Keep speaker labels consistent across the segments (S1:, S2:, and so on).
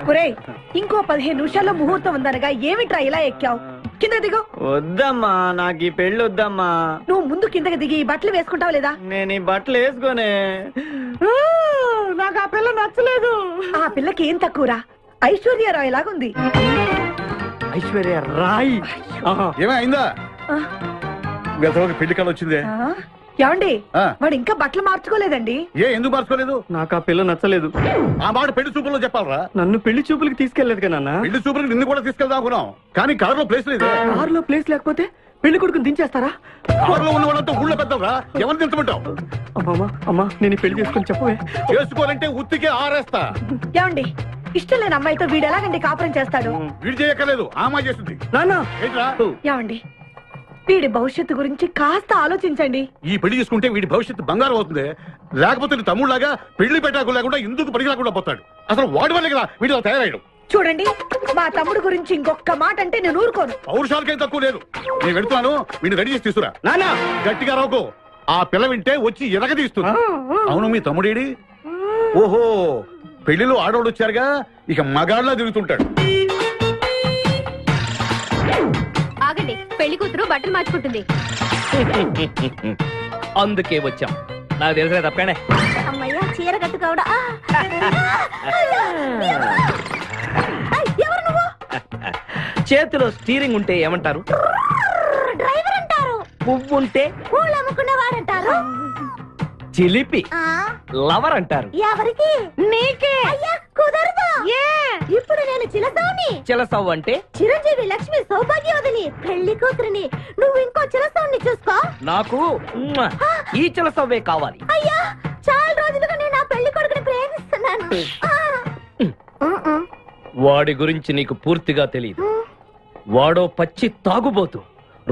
S1: ఒరేయ్ ఇంకో 15 నిమిషాల్లో ముహూర్తం ఉందనగా ఏమిట్రా ఇలా ఎక్కావు? కింద దిగు.
S2: వద్దమ్మా, నాకు ఈ పెళ్లి వద్దమ్మా.
S1: నువ్వు ముందు కిందకి దిగి ఈ బట్టలు వేసుకుంటావు లేదా?
S2: నేను ఈ బట్టలు వేసుకోనే. నాకు ఆ పిల్ల నచ్చలేదు.
S1: ఆ పిల్లకి ఏం తక్కువరా? ఐశ్వర్య రాయ్ లాగుంది.
S2: ఐశ్వర్య రాయ్
S3: ఏమైందా? పెళ్లి కాలం వచ్చిందే.
S1: ఏమండి వాడు ఇంకా బట్టలు మార్చుకోలేదండి.
S3: ఎందుకు మార్చుకోలేదు?
S2: నాకు ఆ పిల్ల నచ్చలేదు.
S3: ఆ మాట పెళ్లి చూపుల్లో చెప్పాలరా?
S2: నన్ను పెళ్లి చూపులకి తీసుకెళ్లేదు కదా నాన్న.
S3: పెళ్లి చూపులకి నిన్ను కూడా తీసుకెళ్దాం అనుకున్నాం, కానీ కారులో ప్లేస్ లేదు.
S2: కారులో ప్లేస్ లేకపోతే పెళ్లి కొడుకుని దించేస్తారా?
S3: కారులో ఉన్న వాళ్ళంతా ఊళ్ళో పెద్దవరా, ఎవరు దించమంటావు?
S2: అమ్మా నేను పెళ్లి చేసుకుని చెప్పవే.
S3: చేసుకోవాలంటే ఉత్తికే ఆరేస్తా.
S1: ఏమండి ఇష్టం లేని అమ్మాయితో వీడు ఎలాగండి కాపురం చేస్తాడు?
S3: వీడు చేయక్కర్లేదు, ఆ అమ్మాయి చేస్తుంది. ఏమండి
S1: వీడి భవిష్యత్తు గురించి కాస్త ఆలోచించండి.
S3: ఈ పెళ్లి చేసుకుంటే వీడి భవిష్యత్తు బంగారం అవుతుంది. లేకపోతే తమ్ముళ్లాగా పెళ్లి పెట్టాకు లేకుండా ఇందుకు పనికి రాకుండా పోతాడు. అసలు వాడి వల్లే కదా వీడిలో తయారయ్యాడు.
S1: చూడండి మా తమ్ముడు గురించి ఇంకొక మాట అంటే నేను ఊరుకోను.
S3: పౌరుషాలకేం తక్కువ లేదు. నేను వెళ్తున్నాను, వీడిని రెడీ చేసి తీసుకురా.
S2: నాన్న
S3: గట్టిగా రాకు, ఆ పిల్ల వింటే వచ్చి ఎరగదీస్తున్నా. అవును మీ తమ్ముడేడి? ఓహో పెళ్లిలో ఆడవాళ్ళు వచ్చారుగా, ఇక మగాళ్ళ తిరుగుతుంటాడు.
S4: ఆగండి, పెళ్లి కూతురు బట్టలు మార్చుకుంటుంది.
S2: అందుకే వచ్చాం. నాకు తెలిసిన తప్పనే.
S4: అమ్మయ్యా చీర కట్టుకోవడా? ఎవరు నువ్వు?
S2: చేతిలో స్టీరింగ్ ఉంటే ఏమంటారు?
S4: డ్రైవర్ అంటారు.
S2: పువ్వు ఉంటే
S4: పూలు అమ్ముకున్నవాడంటారు.
S2: చిలిపి లవర్ అంటారు.
S4: ఎవరికి? నీకే. అయ్యా కుదరదు. ఇప్పుడు నేను చిలసౌని.
S2: చిలసౌ అంటే
S4: చిరంజీవి లక్ష్మి సౌభాగ్యవతిని, పెళ్లి కూతురిని. నువ్వు ఇంకో చిలసౌని చూసుకో.
S2: నాకు ఈ చిలసవ్వే కావాలి.
S4: అయ్యా చాలా రోజులుగా నేను నా పెళ్లి కొడుకుని ప్రేమిస్తున్నాను.
S2: వాడి గురించి నీకు పూర్తిగా తెలియదు. వాడో పచ్చి తాగుబోతు.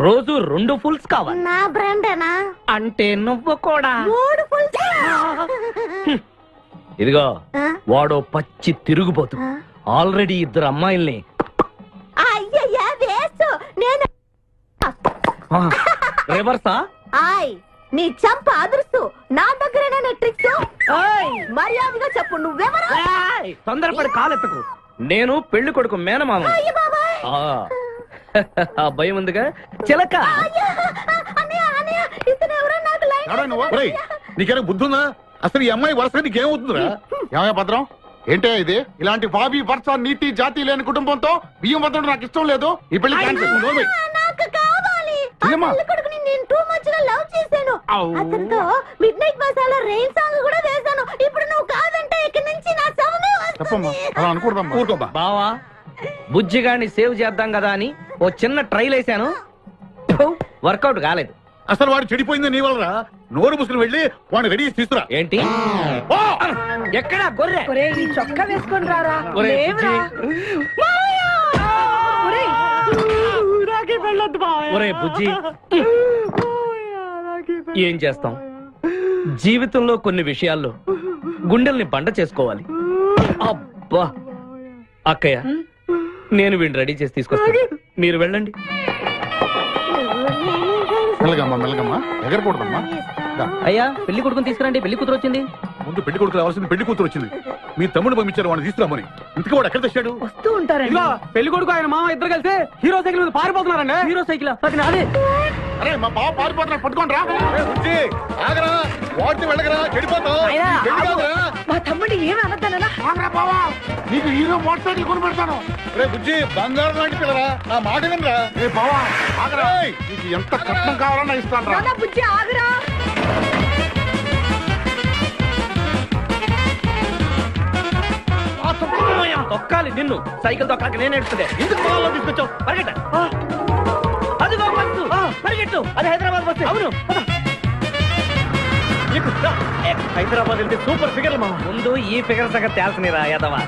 S2: రోజు 2 ఫుల్స్ కావాలి.
S4: నా బ్రాండేనా?
S2: అంటే నువ్వు కూడా
S4: 3 ఫుల్స్.
S2: ఇదిగో వాడో పచ్చి తిరుగుబోతు. ఆల్రెడీ 2 అమ్మాయిల్ని.
S4: అయ్యయ్యా వేస్ట్. నేను
S2: రివర్సా?
S4: నీ చంప అదురుస్తూ నా దగ్గర ట్రిక్స్. మర్యాదగా చెప్పు నువ్వెవరు?
S2: తొందరపడి కాలెత్తకు. నేను పెళ్లి కొడుకు మేనమామ. ఆ భయం ఉందిగా చిలక.
S3: నీకేనా బుద్ధుందా? అసలు ఈ అమ్మాయి వరుసగా నీకేమవుతుందిరా? ఏమయ్య భద్రం, ఏంటే ఇది? ఇలాంటి బాబీ పర్స నీతి జాతి లేని కుటుంబంతో బియ్యం భద్రం నాకు ఇష్టం లేదు. ఈ పెళ్లి
S4: నాకు కావాలి. నేను టూ మచ్ గా లవ్ చేశాను. అతనితో mid night masala rain song కూడా వేశాను. ఇప్పుడు నువ్వు కాదంటే ఇక్కడి నుంచి నా సౌమే వస్తుంది.
S2: బావా బుజ్జిగాన్ని సేవ్ చేద్దాం కదా అని ఓ చిన్న ట్రైల్ వేసాను, వర్కౌట్ కాలేదు.
S3: అసలు వాడు చెడిపోయింది నీ వల్ల. నోరు ముసుకుని వెళ్ళి వాడిని రెడీ చేసి తీసుకురా.
S2: ఏంటి ఎక్కడా గొర్రె?
S1: చొక్కా వేసుకొని రారా.
S2: ఒరే బుజ్జి, ఏం చేస్తాం? జీవితంలో కొన్ని విషయాల్లో గుండెల్ని బండ చేసుకోవాలి. అబ్బా అక్కయ్య, నేను వీడిని రెడీ చేసి తీసుకొస్తాను, మీరు వెళ్ళండి.
S3: మెల్లగమ్మా మెల్లగమ్మా, ఎగరకూడదమ్మా.
S2: అయ్యా పెళ్లి కొడుకుని తీసుకురండి, పెళ్లి కూతురు వచ్చింది.
S3: ముందు పెళ్లి కొడుకు రావాల్సింది, పెళ్లి కూతురు వచ్చింది. మీ తమ్ముడు పంపించారు వాడిని తీసుకురామని. ఇంతకీ వాడు ఎక్కడ తెచ్చాడు?
S1: వస్తూ ఉంటారండి.
S2: పెళ్లి కొడుకు ఆయన మామ ఇద్దరు కలిసి హీరో సైకిల్ మీద పారిపోతున్నారండి. హీరో సైకిల్ అదే.
S3: అరే మా బావ పారిపోతున్నా, పట్టుకోండి రా. ఆగరా, వాడిని వెళ్ళగరా, చెడిపోతావు.
S1: మా తమ్ముడు ఏమి అనద్దనా?
S3: నీకు హీరో మోటార్ సైకిల్ కొని పెడతాను. రే బుజ్జి, బంగారం లాంటి పిల్లరా, ఆ మాట వినరా. రే బావా ఆగరా, నీకు ఎంత కట్నం కావాలన్నా ఇస్తాను రా.
S1: బుజ్జి ఆగరా.
S2: తొక్కాలి నిన్ను, సైకిల్ తొక్కాలి నేను ఎడుతుండే. ఎందుకు పొలంలో తీసుకొచ్చావు? పరిగెట్ట. అదిగో బస్సు, పరిగెట్టు. అది హైదరాబాద్ బస్సు. అవును, హైదరాబాద్ వెళ్తే సూపర్ ఫిగర్ మా. ముందు ఈ ఫిగర్ సగం తేల్చనిరా యాదవా.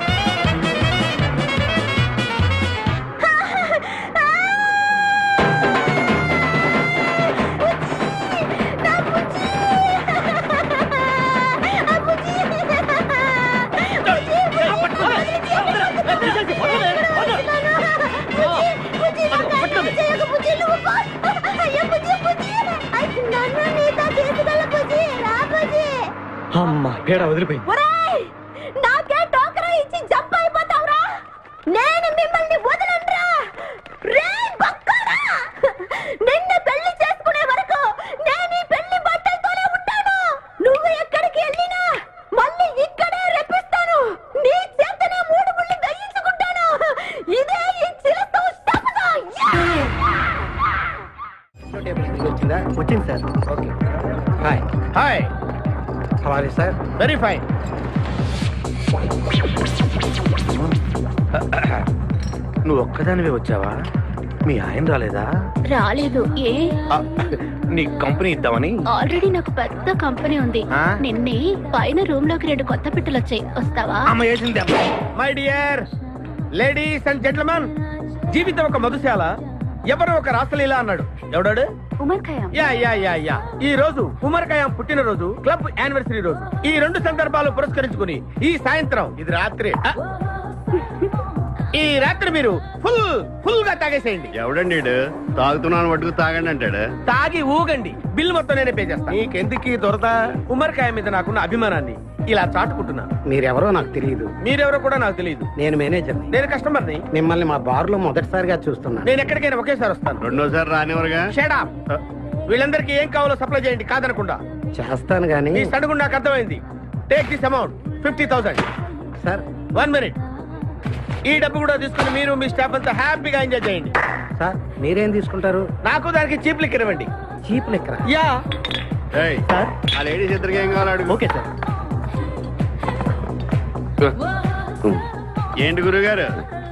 S2: అమ్మా పేడ వదిలిపోయింది.
S4: నాకే టోకరా ఇచ్చి జంప్ అయిపోతావురా. నేను మిమ్మల్ని వదలనురా. రే బక్కరా, నిన్ను పెళ్లి చేసుకునే వరకు నేను ఈ పెళ్లి బట్టలతోనే ఉంటాను. నువ్వు ఎక్కడికి వెళ్ళినా మళ్ళీ ఇక్కడే రెప్పిస్తాను. నీ చేతనే 3 ముళ్ళు దయించుకుంటాను. ఇదే ఈ చిరత శపథం.
S5: వచ్చింది sir. Okay. Hi
S3: hi,
S5: how are you sir?
S3: Very fine.
S5: నువ్వు ఒక్కదానివే వచ్చావా? మీ ఆయన రాలేదా?
S6: రాలేదు. ఏ?
S5: నీ కంపెనీ ఇద్దామని.
S6: ఆల్రెడీ నాకు పెద్ద కంపెనీ ఉంది. నిన్నే పైన రూమ్ లోకి 2 కొత్త పిట్టలు వచ్చాయి, వస్తావా?
S5: అమ్మ వేసింది.
S3: My dear ladies and gentlemen, జీవితం ఒక మధుశాల, ఎవరో ఒక రాసలీల అన్నాడు. ఎవడాడు?
S6: Omar Khayyam.
S3: Yeah yeah yeah yeah. ఈ రోజు ఉమర్ ఖయాం పుట్టినరోజు, క్లబ్ యానివర్సరీ రోజు. ఈ 2 సందర్భాలు పురస్కరించుకుని ఈ సాయంత్రం, ఇది రాత్రి, ఈ రాత్రి మీరు ఫుల్ గా తాగేసేయండి.
S7: ఎవడండి తాగుతున్నాను మటుకు తాగండి అంటాడు.
S3: తాగి ఊగండి, బిల్ మొత్తం నేనే పే చేస్తాను.
S5: నీకెందుకు ఈ దొరద?
S3: ఉమర్ ఖయాం మీద నాకున్న అభిమానాన్ని ఇలా చాటుకుంటున్నా.
S5: మీరెవరో నాకు తెలియదు.
S3: మీరెవరో కూడా నాకు తెలియదు.
S5: నేను మేనేజర్ని.
S3: నేను కస్టమర్ని.
S5: మిమ్మల్ని మా బార్ లో మొదటిసారిగా చూస్తున్నా.
S3: నేను ఎక్కడికైనా ఒకేసారి వస్తాను.
S7: రెండోసారి రానివరుగా.
S3: Shut up. వీళ్ళందరికీ ఏం కావాలో సప్లై చేయండి, కాదనకుండా.
S5: చేస్తాను గానీ
S3: ఈ సడుగు నాకు అర్థమైంది. Take this amount 50,000.
S5: Sir
S3: 1 minute. ఈ డబ్బు కూడా తీసుకుని మీరు మీ స్టాఫ్ అంతా హ్యాపీగా ఎంజాయ్ చేయండి.
S5: సార్ మీరేం తీసుకుంటారు?
S3: నాకు దానికి చీప్ లిక్కర్ ఇవ్వండి.
S5: చీప్ లెక్కరా?
S3: యా.
S7: ఏయ్, ఆ లేడీస్ ఇద్దరికి ఏం కావాలి అడుగు.
S5: Okay sir.
S7: ఏంటి గురుగారు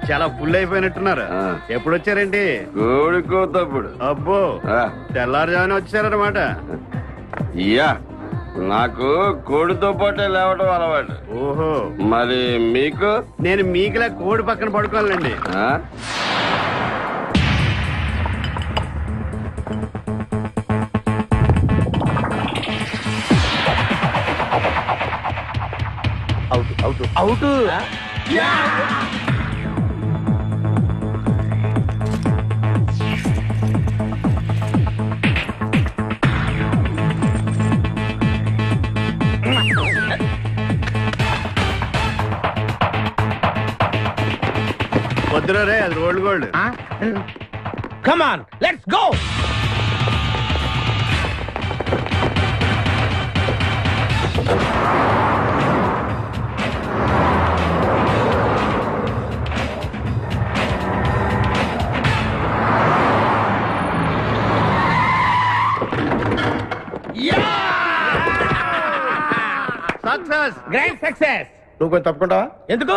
S7: చాలా ఫుల్ అయిపోయినట్టున్నారు? ఎప్పుడు వచ్చారేంటి?
S8: కోడికోతప్పుడు.
S7: అబ్బో, తెల్లారుజామున వచ్చారన్నమాట.
S8: ఇయ్యా, నాకు కోడితో పాటే లేవటం అలవాటు.
S7: ఓహో,
S8: మరి మీకు?
S7: నేను మీకులా కోడి పక్కన పడుకోవాలండి.
S8: ఆ?
S3: అవుట్.
S7: వద్దురా రే, అది rolled gold.
S3: Come on, let's go.
S7: Success,
S3: grand success.
S5: నువ్వు కొంచెం తప్పుకుంటావా?
S3: ఎందుకు?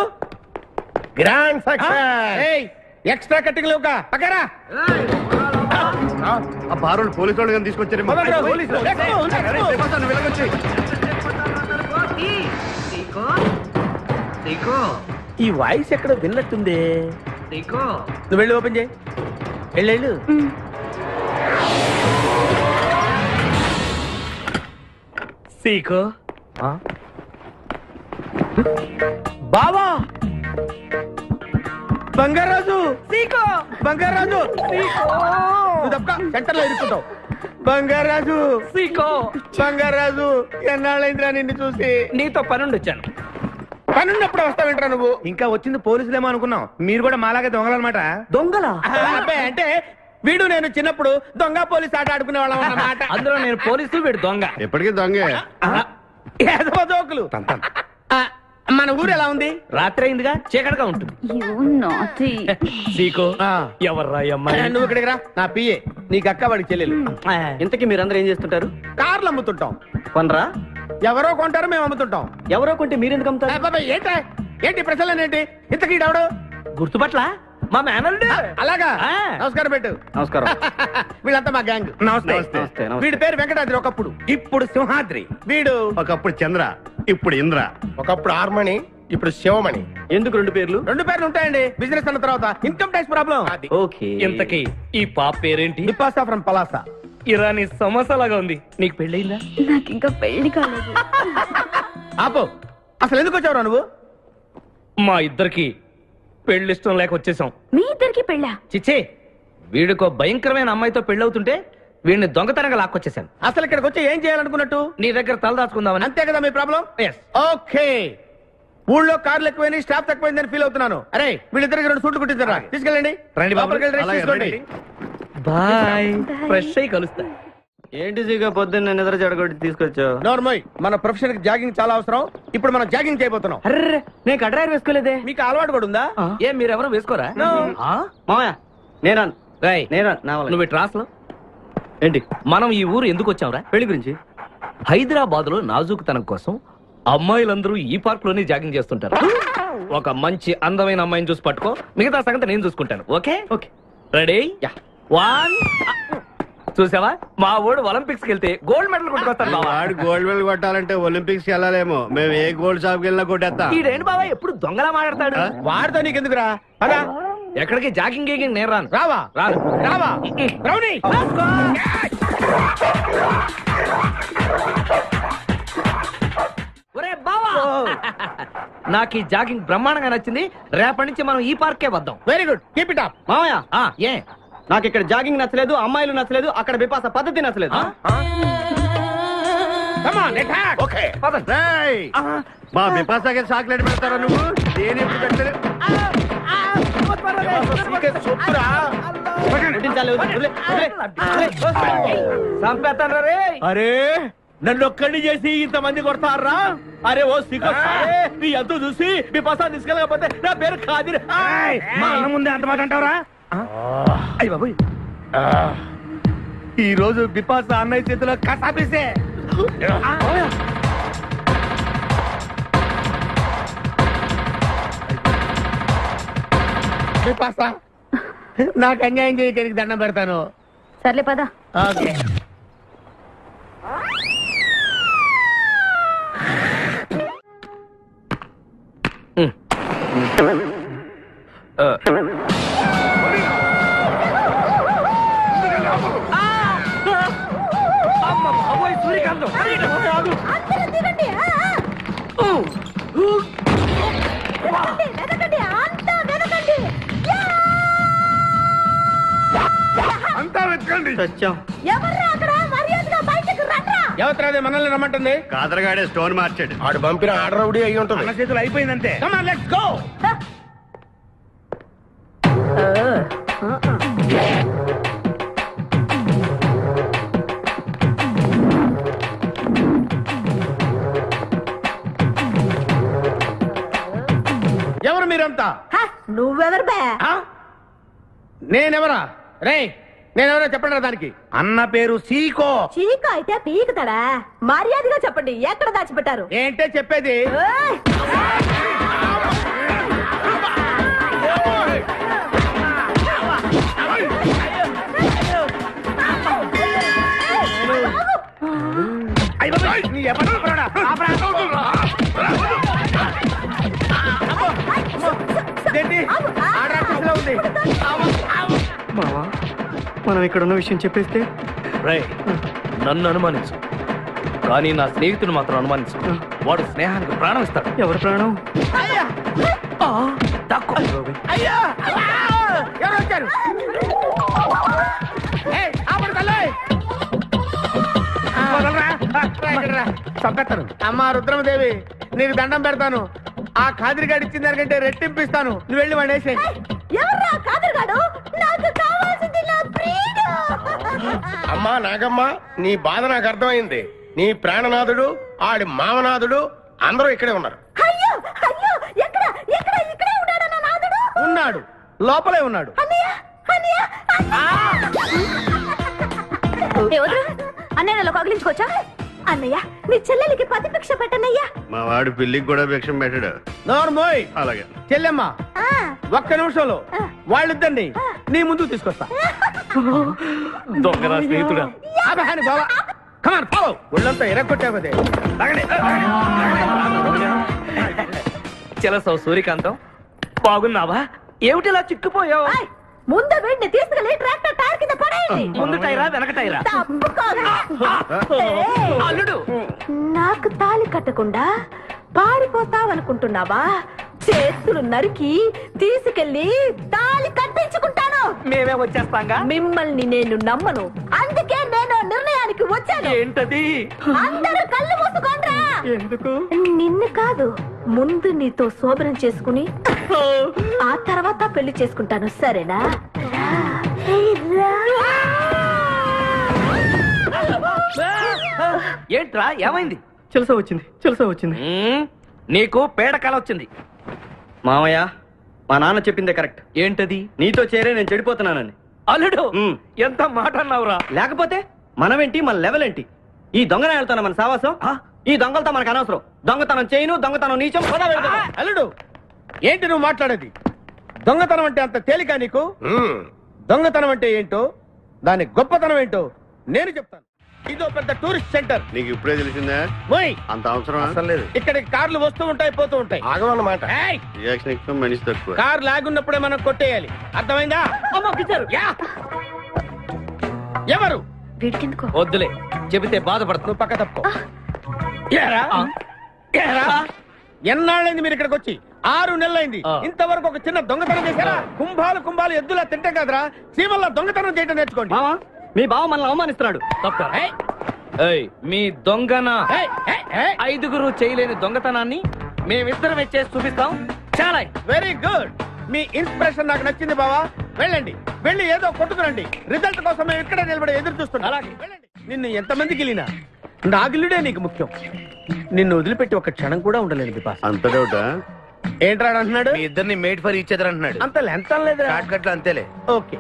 S5: Grand success.
S3: ఎక్స్ట్రా కట్టింగ్ లేవుగా పక్కరా.
S7: ఆ బారోళ్ళు పోలీసు వాళ్ళు కానీ తీసుకొచ్చారేమో.
S3: ఈ వాయిస్ ఎక్కడ విన్నట్టుంది. నువ్వు వెళ్ళి ఓపెన్ చేయి. వెళ్ళు. సీకో బావా, బంగారాజు. సీకో బంగారాజు. నువ్వు తప్ప సెంటర్ లో ఇరుక్కుంటావు. బంగారాజు. సీకో బంగారాజు. ఎన్నాళ్ళైందిరా నిన్ను చూసి?
S2: నీతో పనుండి వచ్చాను.
S3: పనున్నప్పుడు వస్తావేంట్రా నువ్వు?
S5: ఇంకా వచ్చింది పోలీసులేమో అనుకున్నాం. మీరు కూడా మాలాగే దొంగలన్నమాట.
S2: దొంగలా?
S3: అబ్బాయి, అంటే వీడు నేను చిన్నప్పుడు దొంగ పోలీస్ ఆట ఆడుకునే వాళ్ళం అన్నమాట.
S2: అందులో నేను పోలీసు, వీడు దొంగ.
S7: ఎప్పటికీ దొంగే.
S3: ఏదో జోకులు. మన ఊరు ఎలా ఉంది?
S2: రాత్రి అయిందిగా, చీకటిగా ఉంటుంది. సీకో ఎవర్రా ఈ అమ్మాయి?
S3: నువ్వు ఇక్కడికి రా. నా పిఏ, నీకు అక్క, వాడికి చెల్లెలు.
S2: ఇంతకీ మీరందరూ ఏం చేస్తుంటారు?
S3: కార్లు అమ్ముతుంటాం.
S2: కొనరా?
S3: ఎవరో కొంటారు, మేము అమ్ముతుంటాం.
S2: ఎవరో కొంటే మీరెందుకు అమ్ముతారు?
S3: ఏంటి ప్రశ్నలేంటి? ఇంతకీ ఎవడు?
S2: గుర్తుపట్ల మా మేనల్లుడు.
S3: అలాగా?
S2: ఆ.
S3: నమస్కారం పెట్టు.
S2: నమస్కారం.
S3: వీళ్ళంతా మా గ్యాంగ్.
S5: నమస్తే.
S3: వీడి పేరు వెంకటాద్రి, ఒకప్పుడు.
S5: ఇప్పుడు సింహాద్రి.
S3: వీడు
S7: ఒకప్పుడు చంద్ర, ఇప్పుడు ఇంద్ర.
S5: ఒకప్పుడు ఆర్మణి, ఇప్పుడు శివమణి.
S2: ఎందుకు 2 పేర్లు?
S3: 2 పేర్లు ఉంటాయండి. బిజినెస్ అన్న తర్వాత ఇన్కమ్ ట్యాక్స్ ప్రాబ్లం.
S2: ఓకే. ఇంతకీ ఈ పాప పేరేంటి?
S3: బిపాసా ఫ్రమ్ పలాసా.
S2: ఇరానీ సమోసా లాగా ఉంది. నీకు పెళ్ళయిందా?
S6: నాకు ఇంకా పెళ్లి కాలేదు.
S3: ఆపో, అసలు ఎందుకు వచ్చావురా నువ్వు?
S2: మా ఇద్దరికి పెళ్లిష్టం లేక వచ్చేసాం.
S6: మీ ఇద్దరికి పెళ్ళా?
S2: చిచ్చే, వీడికో భయంకరమైన అమ్మాయితో పెళ్ళవుతుంటే వీడిని దొంగతనంగా లాక్కొచ్చేసాను.
S3: అసలు ఇక్కడికి వచ్చి ఏం చేయాలనుకున్నట్టు?
S2: నీ దగ్గర తల దాచుకుందామని.
S3: అంతే కదా మీ ప్రాబ్లం?
S2: Yes.
S3: ఓకే,
S5: ఊళ్ళో కార్లు ఎక్కువైంది, స్టాఫ్ తక్కువైందని ఫీల్ అవుతున్నాను. అరే వీళ్ళిద్దరికి 2 సూట్లు కుట్టించారా, తీసుకెళ్ళండి.
S2: రండి బాబు. బాయ్. ఫ్రెష్ అయ్యి కలుస్తా.
S7: ఏంటి సీగా పొద్దున్న నిద్ర చెడగొట్టి తీసుకొచ్చావు?
S5: నోర్మోయ్, మన ప్రొఫెషన్ కి జాగింగ్ చాలా అవసరం. ఇప్పుడు మనం జాగింగ్ చేయబోతున్నాం.
S2: అర్రే, నేను కడ్రాయర్ వేసుకోలేదే.
S5: మీకు అలవాటు కూడా ఉందా?
S2: ఏం మీరెవరూ వేసుకోరా?
S7: మామయ్య నేనా
S2: నువ్వు ఇటు రాసులో
S7: ఏంటి?
S2: మనం ఈ ఊరు ఎందుకు వచ్చాంరా?
S7: పెళ్లి గురించి.
S2: హైదరాబాద్ లో నాజూకుతనం కోసం అమ్మాయిలందరూ ఈ పార్క్ లోనే జాగింగ్ చేస్తుంటారు. ఒక మంచి అందమైన అమ్మాయిని చూసి పట్టుకో, మిగతా సంగతి నేను చూసుకుంటాను. Okay
S7: okay
S2: ready? 1 చూసావా, మా వాడు ఒలింపిక్స్ కి వెళ్తే గోల్డ్ మెడల్ కొట్టుకొస్తాను.
S7: వాడు గోల్డ్ మెడల్ కొట్టాలంటే ఒలింపిక్స్ కి వెళ్ళాలేమో. మేము ఏ గోల్డ్ షాప్ కి వెళ్ళినా కొట్టేస్తాం.
S2: ఈడేంటి బాబా ఎప్పుడు దొంగలా మాట్లాడతాడు?
S5: వాడితో నీకెందుకురా? అదా
S2: ఎక్కడికి జాగింగ్ గీగింగ్ నేను రాను.
S5: రావా
S2: రాను.
S5: రావా రౌడీ.
S2: ఒరే బావా, నాకు ఈ జాగింగ్ బ్రహ్మాండంగా నచ్చింది. రేపటి నుంచి మనం ఈ పార్కే వద్దాం.
S5: Very good, keep it up.
S7: మామయ్య
S2: ఏ
S7: నాకు ఇక్కడ జాగింగ్ నచ్చలేదు, అమ్మాయిలు నచ్చలేదు, అక్కడ బిపాస పద్ధతి నచ్చలేదు.
S5: ఓకే
S2: పదండి.
S7: మా బిపాసకి చాక్లెట్ పెడతారా నువ్వు? నేను ఎప్పుడు పెట్టలేదు.
S2: చంపేస్తాను రే.
S5: అరే నన్ను ఒక్కడిని చేసి ఇంతమంది కొడతారా? అరే ఓ సిగ్గు, నీ ఎంత చూసి మీ పసా తీసుకెళ్ళకపోతే నా పేరు ఖాదిర్. మా అన్న ముందే అంత మాట అంటావరా? అయ్య బాబు, ఈ రోజు బిపాస అన్నయ్య చేతిలో కసాపిసే. బిపాస నాకు అన్యాయం చేయడానికి దండం పెడతాను.
S1: సర్లే పద.
S5: ఓకే
S2: సూర్యకాంతం
S4: అందరూ దిగండి. వెనకండి, అంతా వెనకండి.
S3: అంతా వెతకండి.
S4: ఎవర్రా అక్కడ? మర్యాదగా బయటకు రండ్రా.
S5: ఎవరు మనల్ని రమ్మంటుంది?
S7: కాదరగాడే స్టోన్ మార్చాడు.
S3: ఆడు పంపిన ఆర్డర్ రౌడీ అయి ఉంటుంది.
S5: మన చేతులు అయిపోయిందంతే. Come on, let's go. ఎవరు మీరంతా?
S4: నువ్వెవరు బే?
S5: నేనెవరా? రే నేనెవరో చెప్పండి దానికి. అన్న పేరు సీకో.
S4: చీక అయితే పీకుతాడా? మర్యాదగా చెప్పండి, ఎక్కడ దాచిపెట్టారు?
S5: ఏంటే చెప్పేది?
S7: మావా మనం ఇక్కడ ఉన్న విషయం చెప్పేస్తే?
S2: రే నన్ను అనుమానించు, కానీ నా స్నేహితుడు మాత్రం అనుమానించు. వాడు స్నేహానికి ప్రాణం ఇస్తాడు.
S7: ఎవరు ప్రాణం?
S5: ఎవరు వచ్చారు? చంపేస్తాను. అమ్మా రుద్రమదేవి, నీకు దండం పెడతాను. ఆ ఖాదిరిగాడు ఇచ్చిన దానికంటే రెట్టింపిస్తాను. నువ్వు వెళ్ళి వాడు వేసే.
S4: ఎవర్రా కాదరుగాడు? నాకు కావాల్సింది నా ప్రియుడు.
S3: అమ్మా నాగమ్మ, నీ బాధ నాకు అర్థమైంది. నీ ప్రాణనాథుడు, ఆడి మామనాథుడు అందరూ ఇక్కడే ఉన్నారు.
S4: అయ్యో అయ్యో, ఎక్కడ ఎక్కడ? ఇక్కడే ఉన్నాడు నా నాథుడు.
S5: ఉన్నాడు, లోపలే ఉన్నాడు.
S4: అన్నయ్య అన్నయ్య అన్నయ్య నన్ను కగిలించుకోవచ్చా? అన్నయ్య నీ చెల్లెలికి పతి భిక్ష పెట్టనయ్యా.
S7: మా వాడు పిల్లికి కూడా భిక్షం పెట్టాడు.
S5: నోర్మోయ్.
S7: అలాగే
S5: చెల్లెమ్మ, ఒక్క నిమిషంలో వాళ్ళిద్దరిని నీ ముందుకు తీసుకొస్తా.
S2: దొంగరా స్నేహితుడా.
S5: ఒళ్ళంతా ఎరగొట్టావదే.
S2: చెలసావు సూర్యకాంతం, బాగున్నావా? ఏమిటిలా చిక్కుపోయావు?
S4: ముందు వీడిని తీసుకెళ్లి ట్రాక్టర్ టైర్ కింద పడేయండి.
S2: ముందు టైరా వెనక టైరా?
S4: అల్లుడు, నాకు తాళి కట్టకుండా పారిపోతావనుకుంటున్నావా? చేతులు నరికి తీసుకెళ్లి తాళి కట్టించుకుంటాను.
S2: మేమే వచ్చేస్తాంగా.
S4: మిమ్మల్ని నేను నమ్మను, అందుకే నేను నిర్ణయానికి వచ్చాను.
S2: ఏంటది?
S4: అందరూ కళ్ళు మూసుకోండ్రా.
S2: ఎందుకు?
S4: నిన్ను కాదు, ముందు నీతో శోభనం చేసుకుని ఆ తర్వాత పెళ్లి చేసుకుంటాను, సరేనా?
S2: ఏంట్రా ఏమైంది?
S5: చిలస వచ్చింది.
S2: నీకు పేడకాల వచ్చింది.
S5: మామయ్య, మా నాన్న చెప్పిందే కరెక్ట్.
S2: ఏంటది?
S5: నీతో చేరే నేను చెడిపోతున్నానని.
S2: అల్లుడు ఎంత మాట అన్నావురా?
S5: లేకపోతే మనమేంటి, మన లెవెల్ ఏంటి? ఈ దొంగనే వెళ్తాను మన సావాసం. ఈ దొంగలతో మనకు అనవసరం. దొంగతనం చేయను, దొంగతనం నీచం.
S9: అల్లుడు, ఏంటి నువ్వు మాట్లాడేది? దొంగతనం అంటే అంత తేలిక నీకు? దొంగతనం అంటే ఏంటో, దాని గొప్పతనం ఏంటో నేను చెప్తాను. ఇదో పెద్ద టూరిస్ట్ సెంటర్.
S7: నీకు ఇప్పుడే తెలిసిందా? అంత అవసరం
S9: అసలు లేదు. ఇక్కడికి కార్లు వస్తూ ఉంటాయి, పోతూ ఉంటాయి. ఆగమన్నమాట.
S7: రియాక్షన్ ఎక్కువ, మనిషి తక్కువ.
S9: కార్ లాగున్నప్పుడే మనం కొట్టేయాలి, అర్థమైందా? ఎవరు?
S2: వద్దులే, చెబితే బాధపడుతు.
S9: నువ్వు పక్క తప్పుకో. ఎన్నాళ్ళైంది మీరు ఇక్కడికి వచ్చి? 6 నెలలైంది. ఇంతవరకు ఒక చిన్న దొంగతనం చేశారా? కుంభాలు ఎద్దులా తింటే కదరా, సీమల్లో దొంగతనం చేయడం నేర్చుకోండి.
S5: మీ బావ మనల్ని అవమానిస్తున్నాడు.
S2: మీ దొంగన 5గురు చేయలేని దొంగతనాన్ని మేమిద్దరం చేసి చూపిస్తాం. చాలా
S9: వెరీ గుడ్. మీ ఇన్స్పిరేషన్ నాకు నచ్చింది బావా. వెళ్ళండి, వెళ్ళి ఏదో కొట్టుకురండి. రిజల్ట్ కోసం మేము ఇక్కడే నిలబడి ఎదురు చూస్తున్నాం. అలాగే వెళ్ళండి. నిన్ను ఎంతమందికి వెళ్ళినా నా గిల్లుడే నీకు ముఖ్యం. నిన్ను వదిలిపెట్టి ఒక క్షణం కూడా ఉండలేదు బిపాస్.
S7: అంత డౌటా?
S9: ఏంట్రా అంటున్నాడు?
S3: మీ ఇద్దరిని మేడ్ ఫర్ ఈచ్ అదర్ అంటున్నాడు.
S9: అంత లెంత్ లేదు,
S3: షార్ట్ అంతేలే.
S9: ఓకే.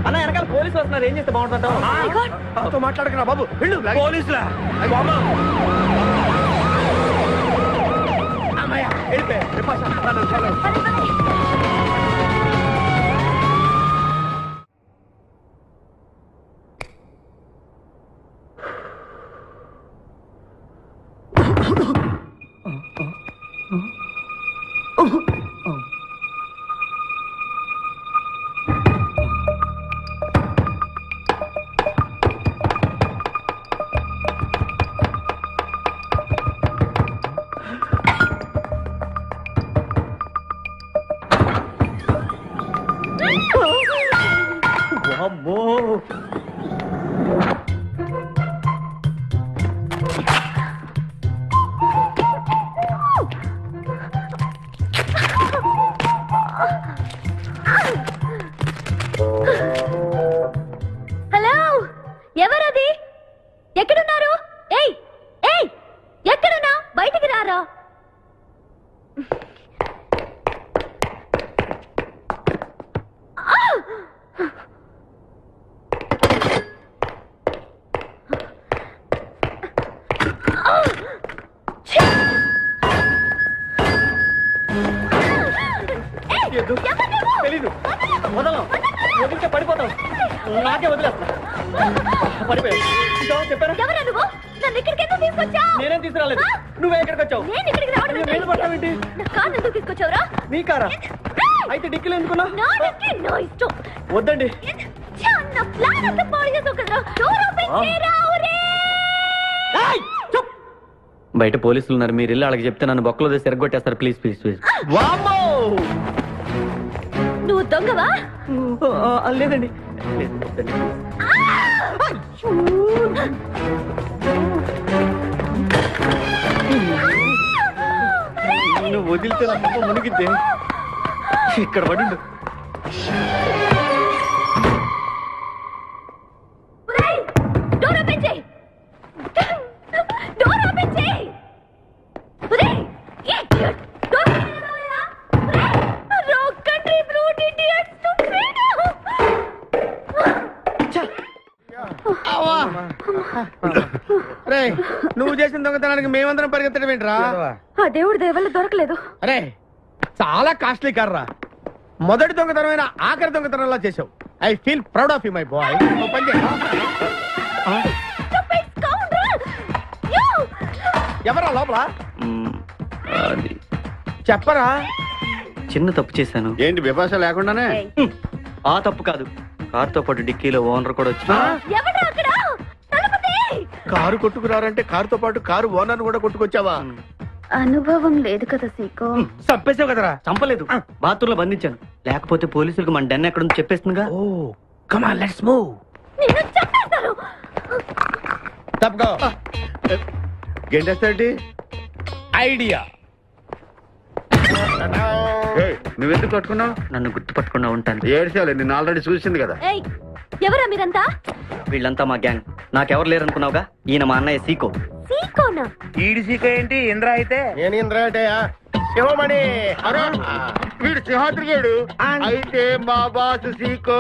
S5: అన్న, వెనకాల పోలీసులు వస్తున్నారు. ఏం చేస్తే బాగుంటుందో
S9: మాట్లాడకరా బాబు. వెళ్ళు.
S3: పోలీసులా?
S4: హలో, ఎవరది? ఎక్కడున్నారు? ఏయ్ ఏయ్, ఎక్కడున్నా? బయటికి రారా.
S5: తెలీదు. వదలం, వదిలితే పడిపోతాం. నాకే వదిలేస్తా. పడిపోయావు చెప్పారా?
S4: ఎవరా నువ్వు? నన్ను ఇక్కడికి ఎందుకు తీసుకొచ్చావు?
S5: నేనేం తీసుకురాలేదు. నువ్వే ఇక్కడికి వచ్చావు.
S4: నేను ఇక్కడికి రావడం ఏంటి?
S5: మీద పడతావేంటి?
S4: నా కారు ఎందుకు తీసుకొచ్చావురా?
S5: నీ కారా? అయితే డిక్కీలో ఎందుకున్నా?
S4: నా డిక్కీ నా ఇష్టం.
S5: వద్దండి.
S4: నా ప్లాన్ అంతా పాడు చేసావు కదరా. డోర్ ఓపెన్ చేయరా.
S5: బయట పోలీసులు ఉన్నారు. మీరు ఇల్లు వాళ్ళకి చెప్తే నన్ను బొక్కలో తీసి ఎరగొట్టేస్తారు. Please please please.
S4: నువ్వు దొంగవా?
S5: లేదండి. నువ్వు వదిలితే నా మొక్క మునిగిద్దే. ఇక్కడ పడిండు.
S4: డోర్ ఓపెన్ చేయి. డోర్ ఓపెన్ చేయి. Wrong country brute idiots.
S9: నువ్వు చేసిన దొంగతనానికి మేమందరం పరిగెత్తడం ఏంట్రా?
S4: ఆ దేవుడి దయవల్ల దొరకలేదు.
S9: అరే, చాలా కాస్ట్లీ కార్రా. మొదటి దొంగతనమైన ఆఖరి దొంగతనంలా చేసావు. I feel proud of you my boy. ఎవరా లోపల? చెప్పరా.
S5: చిన్న తప్పు చేశాను.
S7: ఏంటి విపాస లేకుండానే?
S5: ఆ తప్పు కాదు, కారుతో పాటు డిక్కీలో ఓనర్ కూడా వచ్చి.
S9: కారు కొట్టుకురారంటే కారుతో పాటు కారు ఓనర్ కూడా కొట్టుకొచ్చావా?
S6: అనుభవం లేదు కదా సీకో.
S9: చంపేసావు కదరా?
S5: చంపలేదు, బాత్రూమ్ లో బంధించాను. లేకపోతే పోలీసులకు మన డెన్ ఎక్కడ చెప్పేస్తుందిగా.
S9: Oh come on, let's move. తప్పుకో.
S7: గెంటేస్తాడు.
S9: ఐడియా.
S7: నువ్వెందుకు పట్టుకున్నావు?
S2: నన్ను గుర్తుపట్టకుండా ఉంటాను.
S7: ఏడ్చాలి, నిన్ను ఆల్రెడీ చూసింది కదా.
S4: ఎవరా మీరంతా?
S2: వీళ్ళంతా మా గ్యాంగ్. నాకెవరు లేరనుకున్నావుగా, ఈయన మా అన్నయ్య సీకో.
S4: సీకోనా?
S5: ఈడి సీక ఏంటి? ఇంద్ర అయితే
S9: నేను ఇంద్ర అంటే శివమణి.
S7: వీడు సింహాద్రిగాడు అయితే మా బాస్ సీకో.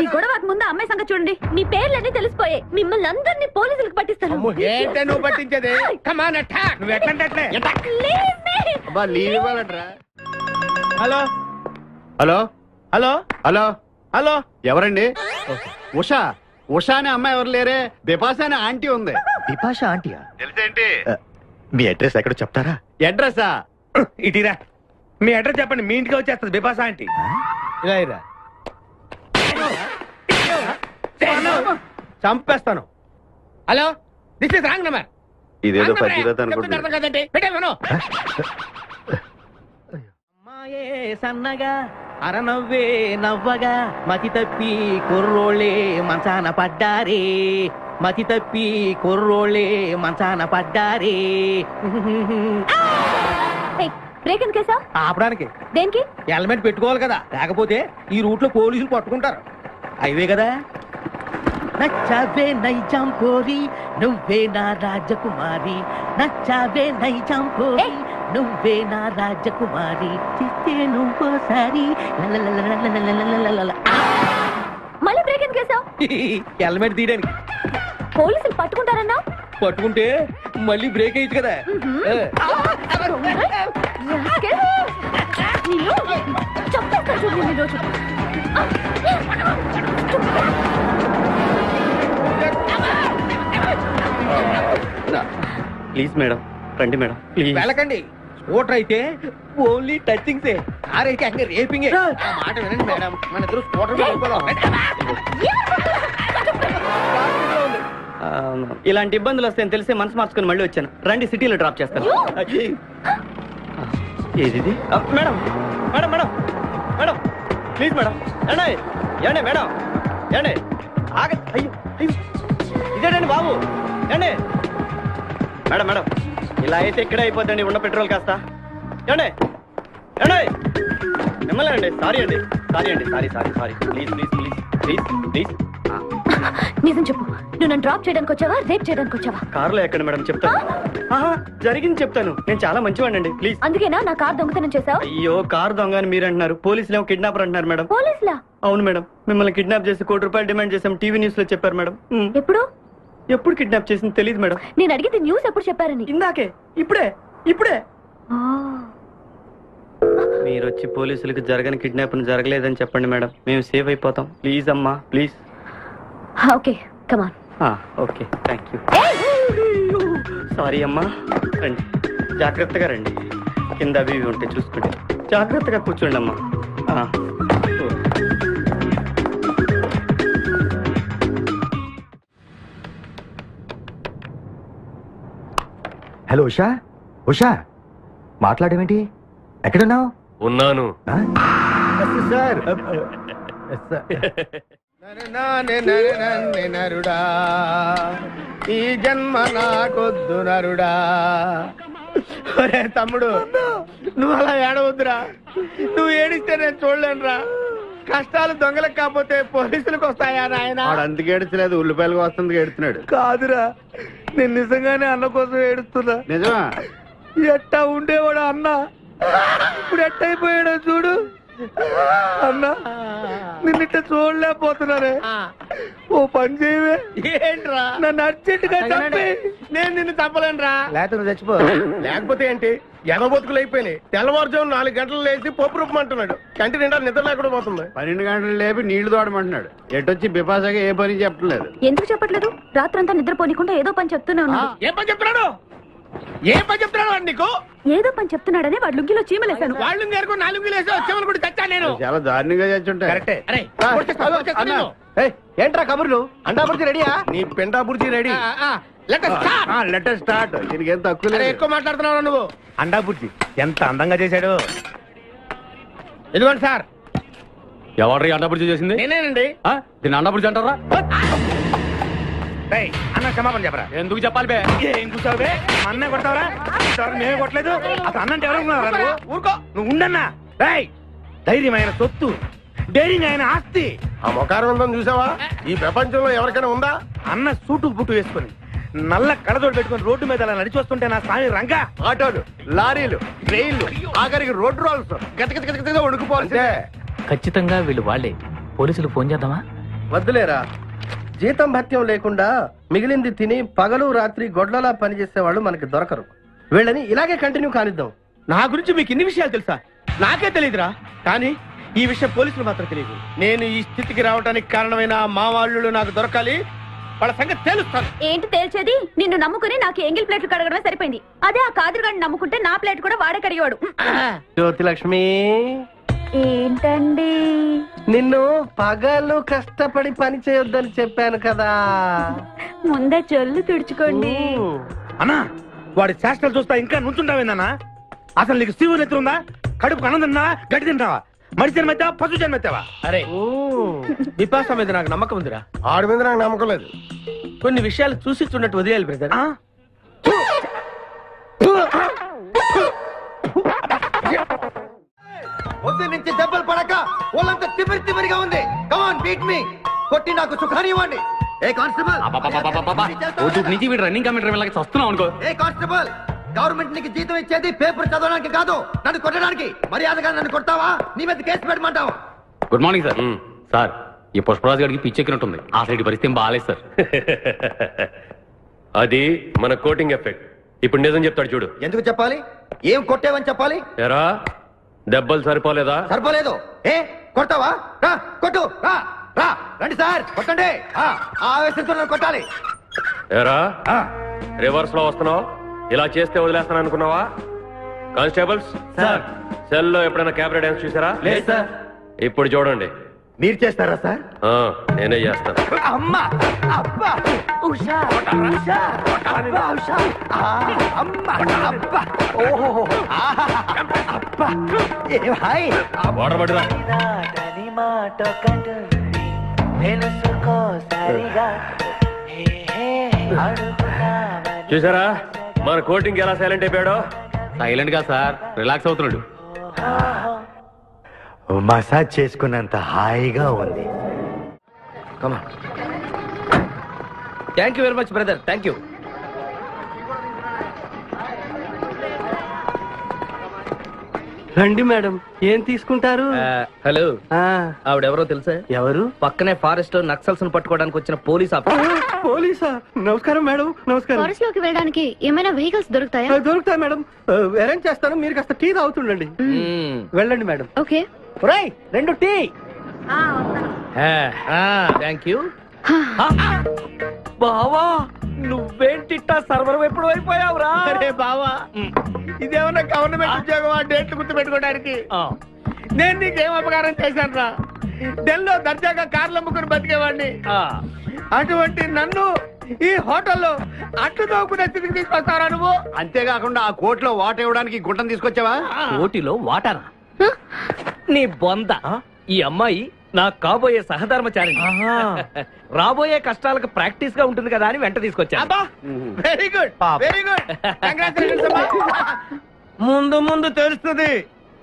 S4: ఈ గొడవకు ముందు అమ్మాయి సంగతి చూడండి. మీ పేర్లన్నీ తెలిసిపోయాయి. మిమ్మల్ని అందరినీ పోలీసులకు పట్టిస్తాను.
S9: ఏంటే నువ్వు పట్టించేది? కమాన్ అటాక్.
S5: నువ్వు ఎట్లంటే
S7: లీవ్ ఇవ్వాలంటరా.
S9: Hello
S7: hello
S9: hello
S7: hello
S9: hello.
S7: ఎవరండి? ఉషా. ఉషా అనే అమ్మాయి ఎవరు లేరే, బిపాసా అనే ఆంటీ ఉంది.
S5: బిపాషా ఆంటీయా?
S7: తెలుసేంటి?
S5: మీ అడ్రస్ ఎక్కడ చెప్తారా?
S7: అడ్రసా?
S5: ఇటీరా, మీ అడ్రస్ చెప్పండి, మీ ఇంటికి వచ్చేస్తుంది బిపాసా ఆంటీ.
S9: ఇలా ఇరా. చంపేస్తాను. Hello, this is wrong number.
S7: ఇదేదో పచ్చిరత అనుకుంటున్నా.
S9: అర్థం కదండి. పెట్టేమను.
S5: అమ్మాయే సన్నగా అరనవ్వే నవ్వగా మతి తప్పి కుర్రోళ్ళే మంచాన పడ్డారే. మతి తప్పి కుర్రోళ్ళే మంచాన పడ్డారే.
S4: బ్రేక్ ఎందుకు వేసావ్?
S5: ఆపడానికి.
S4: దేనికి?
S5: హెల్మెట్ పెట్టుకోవాలి కదా, లేకపోతే ఈ రూట్ లో పోలీసులు పట్టుకుంటారు. అయివే కదా. నచ్చావే నైజాం పోరి నువ్వే నా రాజకుమారి. నచ్చావే నైజాం పోరి నువ్వే నా రాజకుమారి. చిస్తే నువ్వోసారి.
S4: మళ్ళీ బ్రేక్ ఎందుకు వేసావ్?
S5: హెల్మెట్ తీయడానికి.
S4: పోలీసులు పట్టుకుంటారన్నా?
S5: పట్టుకుంటే మళ్ళీ బ్రేక్ అయ్యింది కదా.
S4: చంపేస్తా చూడండి ఈ రోజు.
S2: ప్లీజ్ మేడం, రండి మేడం, ప్లీజ్.
S5: వెళ్ళకండి. స్కూటర్ అయితే ఓన్లీ టచింగ్సే, కార్ అయితే అங்கே రేపింగే. మాట వినండి మేడం, మన ఇద్దరు స్కూటర్
S2: ఇలాంటి ఇబ్బందులు వస్తాయని తెలిసి మనసు మార్చుకుని మళ్ళీ వచ్చాను. రండి, సిటీలో డ్రాప్ చేస్తాను. ఏది madam? Madam madam madam please madam. ఏండి ఏండి మేడం, ఏండి ఆగ. అయ్యో అయ్యో, ఇదేనండి బాబు. ఏండి మేడం మేడం, ఇలా అయితే ఇక్కడే అయిపోద్దండి ఉన్న పెట్రోల్ కాస్త. ఏండి ఏండి మిమ్మల్ని అండి. సారీ అండి, సారీ అండి, sorry sorry sorry. Please please please please please.
S4: నిజం చెప్పు, నువ్వు నన్ను డ్రాప్ చేయడానికి వచ్చావా, రేప్ చేయడానికి వచ్చావా?
S2: కారులో ఎక్కడ మేడం, చెప్తాను. జరిగింది చెప్తాను. నేను చాలా మంచివాడినండి, ప్లీజ్.
S4: అందుకేనా నా కార్ దొంగతనం చేసావు?
S2: అయ్యో, కారు దొంగ అని మీరు అంటున్నారు, పోలీసులు ఏమో కిడ్నాపర్ అంటున్నారు మేడం.
S4: పోలీసులా?
S2: అవును మేడం, మిమ్మల్ని కిడ్నాప్ చేసి ₹1 డిమాండ్ చేసాం, టీవీ న్యూస్ లో చెప్పారు మేడం.
S4: ఎప్పుడు?
S2: ఎప్పుడు కిడ్నాప్ చేసింది తెలియదు మేడం.
S4: నేను అడిగితే న్యూస్ ఎప్పుడు చెప్పారని.
S2: ఇందాకే, ఇప్పుడే ఇప్పుడే. మీరు వచ్చి పోలీసులకు జరగని కిడ్నాప్ జరగలేదని చెప్పండి మేడం, మేము సేఫ్ అయిపోతాం. ప్లీజ్ అమ్మా, please.
S4: Okay, come on.
S2: Okay, thank you. Sorry అమ్మా. రండి, జాగ్రత్తగా రండి. కింద అవి ఇవి ఉంటే చూసుకోండి. జాగ్రత్తగా కూర్చోండి అమ్మా.
S5: హలో ఉషా. ఉషా, మాట్లాడమేంటి? ఎక్కడున్నావు?
S8: ఉన్నాను
S5: సార్.
S9: నరుడా, ఈ జన్మ నాకొద్దు నరుడా. ఒరే తమ్ముడు, నువ్వు అలా ఏడవద్దురా. నువ్వు ఏడిస్తే నేను చూడలేనురా. కష్టాలు దొంగలకు కాకపోతే పోలీసులకు వస్తాయా నాయన?
S7: అందుకే ఏడుచలేదు, ఉల్లిపాయలకు వస్తుంది ఏడుతున్నాడు.
S9: కాదురా, నేను నిజంగానే అన్న కోసం ఏడుస్తున్నా.
S7: నిజమా?
S9: ఎట్టా ఉండేవాడు అన్న, ఇప్పుడు ఎట్టయిపోయాడో చూడు. అన్నా, నిన్నిట్ట చూడలేకపోతున్నారే. ఓ పని చేయవే. ఏంట్రా? నన్ను అర్జెంట్ గా చంపి. నేను నిన్ను చంపలేనురా. లేకపోతే నువ్వు చచ్చిపో. లేకపోతే ఏంటి, ఎగబొతుకులు అయిపోయినాయి. తెల్లవారుజాము 4 గంటలు లేచి పప్పు రూపమంటున్నాడు. కంటి నిండా నిద్ర లేకుండా పోతుంది.
S7: 12 గంటలు లేపి నీళ్లు తోడమంటున్నాడు. ఎటొచ్చి బిపాసాగా ఏ పని చెప్పట్లేదు.
S4: ఎందుకు చెప్పట్లేదు? రాత్రంతా నిద్రపోనికుండా ఏదో పని చెప్తూనే ఉన్నాడు.
S9: ఏం పని చెప్తున్నాడు? ఏం పని చెప్తున్నాడు వాడు నీకు?
S4: ఏదో పని చెప్తున్నాడని వాడు లుంగిలో చీమలేశాను.
S9: వాళ్ళు నేర్కు 4 లుంగిలేసి వచ్చేవాళ్ళు కూడా చచ్చా నేను.
S7: చాలా దారుణంగా చచ్చుంటా.
S5: ఏంట్రా కబుర్లు? అండా బుర్జీ రెడీయా?
S9: నీ పెండా బుర్జీ రెడీ.
S7: Letter start. దీనికి ఏం తక్కువ లేదు.
S9: ఎక్కువ మాట్లాడుతున్నావు నువ్వు.
S5: అండా బుర్జీ ఎంత అందంగా చేశాడు.
S9: ఇదిగోండి సార్.
S2: ఎవరు అండాపుడి చేసింది?
S9: నేనేనండి.
S2: దీన్ని అండాపుడి అంటారా?
S9: అన్న క్షమాపణ చెప్పరా.
S2: ఎందుకు చెప్పాలి బే?
S9: ఏం కూర్చోవు బే? మా అన్న కొడతావరా? మేమే కొట్టలేదు. అసలు అన్నంటే ఎవరనుకున్నారా నువ్వు? ఊరుకో, నువ్వు ఉండన్నా. ధైర్యం ఆయన సొత్తు, డైరింగ్ ఆయన ఆస్తి.
S3: ఆ ముఖారవిందం చూసావా? ఈ ప్రపంచంలో ఎవరికైనా ఉందా?
S9: అన్న సూటు బుట్టు వేసుకుని నల్ల కళ్ళతోడు పెట్టుకుని రోడ్డు మీద అలా నడిచి వస్తుంటే నా స్వామి రంగా.
S3: ఆటోలు, లారీలు, ట్రైన్లు, ఆఖరికి రోడ్డు రోల్స్ గతగతగతగా వణుకుపోతే.
S2: ఖచ్చితంగా వీళ్ళు వాళ్ళే. పోలీసులు ఫోన్ చేద్దామా?
S10: వద్దులేరా, జీతం భత్యం లేకుండా మిగిలింది తిని పగలు రాత్రి గొడ్లలా పనిచేసే వాళ్ళు మనకి దొరకరు. వీళ్ళని ఇలాగే కంటిన్యూ కానిద్దాం.
S9: నా గురించి మీకు ఇన్ని విషయాలు తెలుసా? నాకే తెలియదురా. కానీ ఈ విషయం పోలీసులు మాత్రం తెలియదు. నేను ఈ స్థితికి రావడానికి కారణమైన మా వాళ్ళు నాకు దొరకాలి. వాళ్ళ సంగతి తెలుస్తాను.
S6: ఏంటి తేల్చేది? నిన్ను నమ్ముకుని నాకు ఎంగిల్ ప్లేట్లు కడగడమే సరిపోయింది. అదే ఆ కాదురుగాడిని నమ్ముకుంటే నా ప్లేట్ కూడా వాడే కడిగేవాడు.
S10: జ్యోతి లక్ష్మి,
S6: ఏంటండి?
S10: నిన్ను పగలు కష్టపడి పని చేయొద్దని చెప్పాను కదా.
S6: ముందే చెల్లు తుడుచుకోండి.
S9: అన్నా, వాడి చేష్టలు చూస్తా ఇంకా నుంచుంటావేందన్నా? అసలు నీకు శివుని నెత్తుందా? కడుపు అన్నం తిన్నావా, గడ్డి తింటావా, మడి జన్మెత్తావా, పశు జన్మెత్తావా?
S2: అరే,
S9: విపాస మీద నాకు నమ్మకం ఉందిరా.
S3: ఆడి మీద నాకు నమ్మకం లేదు.
S9: కొన్ని విషయాలు చూసి చూడట్టు వదిలేయాలి బ్రదర్.
S10: పొద్దు నుంచి దెబ్బలు పడక వాళ్ళంతా తిమిరి తిమిరిగా ఉంది. కమాన్ బీట్ మీ, కొట్టి నాకు సుఖాన్ని ఇవ్వండి. ఏ కానిస్టేబుల్,
S2: నుంచి వీడు రన్నింగ్ కమిటీ వెళ్ళకి వస్తున్నాం అనుకో.
S10: ఏ కానిస్టేబుల్, గవర్నమెంట్ నీకు జీతం ఇచ్చేది పేపర్ చదవడానికి కాదు, నన్ను కొట్టడానికి. మర్యాదగా నన్ను కొడతావా, నీ మీద కేసు పెట్టమంటావా?
S2: Good morning sir. సార్, ఈ పుష్పరాజు గారికి పిచ్చెక్కినట్టుంది. ఆ సైడ్ పరిస్థితి బాగాలేదు సార్.
S11: అది మన కోటింగ్ ఎఫెక్ట్. ఇప్పుడు నిజం చెప్తాడు చూడు.
S10: ఎందుకు చెప్పాలి? ఏం కొట్టేవని చెప్పాలి?
S11: ఎరా, దెబ్బలు సరిపోలేదా?
S10: సరిపోలేదు. ఏ కొడతావా? రా కొట్టు, రా రా, రండి సార్ కొట్టండి. ఆవేశంతో నన్ను కొట్టాలి.
S11: ఎరా, రివర్స్ లో వస్తున్నావు. ఇలా చేస్తే వదిలేస్తాను అనుకున్నావా? కానిస్టేబుల్స్
S10: సార్,
S11: సెల్ లో ఎప్పుడైనా క్యాబరే డాన్స్ చూసారా?
S10: లేదు సార్.
S11: ఇప్పుడు చూడండి.
S10: మీరు చేస్తారా సార్?
S11: నేనే చేస్తాను.
S10: అమ్మా, అబ్బా, ఉషా, ఉషా, అబ్బా, ఉషా, అమ్మా, అబ్బా, ఓహో, అబ్బా, ఏ భాయ్,
S11: వాటర్ పట్టురా. చూసారా మన కోటింగ్ ఎలా సైలెంట్ అయిపోయాడో?
S2: సైలెంట్ గా సార్, రిలాక్స్ అవుతున్నాడు.
S10: మసాజ్ చేసుకున్నంత హాయిగా ఉంది.
S9: Thank you very much brother, thank you.
S10: రండి మేడం, ఏం తీసుకుంటారు?
S2: హలో, ఆవిడెవరో తెలుసా?
S10: ఎవరు?
S2: పక్కనే ఫారెస్ట్ లో నక్సల్స్ పట్టుకోవడానికి వచ్చిన పోలీస్ ఆఫీసర్.
S10: పోలీసా? నమస్కారం మేడం. నమస్కారం.
S6: ఫారెస్ట్ లోకి వెళ్ళడానికి ఏమైనా వెహికల్స్ దొరుకుతాయా?
S10: దొరుకుతాయి మేడం, అరేంజ్ చేస్తాను. మీరు కాస్త టీ తాగుతుండండి. వెళ్ళండి madam.
S6: Okay.
S10: 2 tea.
S2: Thank you. బావా, నువ్వేంటిట్టా సర్వర్ ఎప్పుడు అయిపోయావురా?
S9: అరే బావా, ఇదేమన్నా గవర్నమెంట్ ఉద్యోగం? డేట్లు గుర్తు పెట్టుకోవడానికి. నేను నీకేం అపకారం చేశాను రా? ఢిల్లీలో దర్జాగా కార్లు అమ్ముకుని బతికేవాడిని. అటువంటి నన్ను ఈ హోటల్లో అట్లు తోకునే స్థితికి తీసుకొస్తారా నువ్వు?
S3: అంతేకాకుండా ఆ కోర్టులో వాటర్ ఇవ్వడానికి గుంటను తీసుకొచ్చావా?
S2: కోటిలో వాటారా? నీ బొంద. ఈ అమ్మాయి నా కాబోయే సహధర్మచారి. రాబోయే కష్టాలకు ప్రాక్టీస్ గా ఉంటుంది కదా అని వెంట తీసుకొచ్చా.
S9: Very good, very good. ముందు ముందు తెలుస్తుంది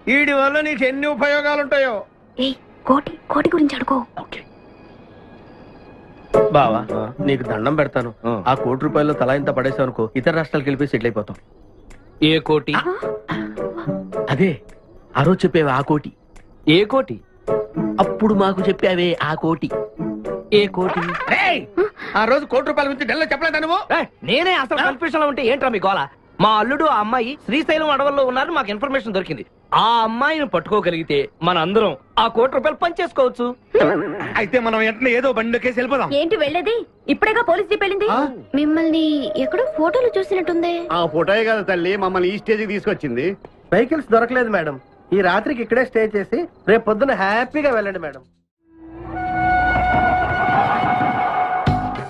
S9: వీడి వల్ల నీకు ఎన్ని ఉపయోగాలు ఉంటాయో.
S6: కోటి కోటి గురించి అడుకో.
S9: బావా, నీకు దండం పెడతాను. ఆ ₹1 తలా ఇంత పడేసావు అనుకో, ఇతర రాష్ట్రాలకు వెళ్ళిపోయి సెటిల్ అయిపోతాం.
S2: ఏ కోటి?
S9: అదే ఆ రోజు చెప్పేవే ఆ కోటి.
S2: ఏ కోటి?
S9: అప్పుడు మాకు చెప్పావే ఆ కోటి.
S2: ఏ కోటి?
S9: ఆ రోజు ₹1 గురించి ఢిల్లీలో చెప్పలేదా నువ్వు?
S2: నేనే అసలు కన్ఫ్యూజన్ లో ఉంటే ఏంట్రా మీ గోల? మా అల్లుడు ఆ అమ్మాయి శ్రీశైలం అడవుల్లో ఉన్నారు, మాకు ఇన్ఫర్మేషన్ దొరికింది. ఆ అమ్మాయిని పట్టుకోగలిగితే మన అందరం ఆ ₹1 పనిచేసుకోవచ్చు.
S9: అయితే మనం వెంటనే ఏదో బండి కేసు వెళ్ళిపోదాం.
S6: ఏంటి వెళ్ళేది? ఇప్పుడేగా పోలీస్ జీప్ వెళ్ళింది. మిమ్మల్ని ఎక్కడో ఫోటోలు చూసినట్టుంది.
S3: ఆ ఫోటోయే కదా తల్లి మమ్మల్ని ఈ స్టేజ్ కి తీసుకొచ్చింది.
S10: వెహికల్స్ దొరకలేదు మేడం. ఈ రాత్రికి ఇక్కడే స్టే చేసి రేపు పొద్దున హ్యాపీగా వెళ్ళండి మేడం.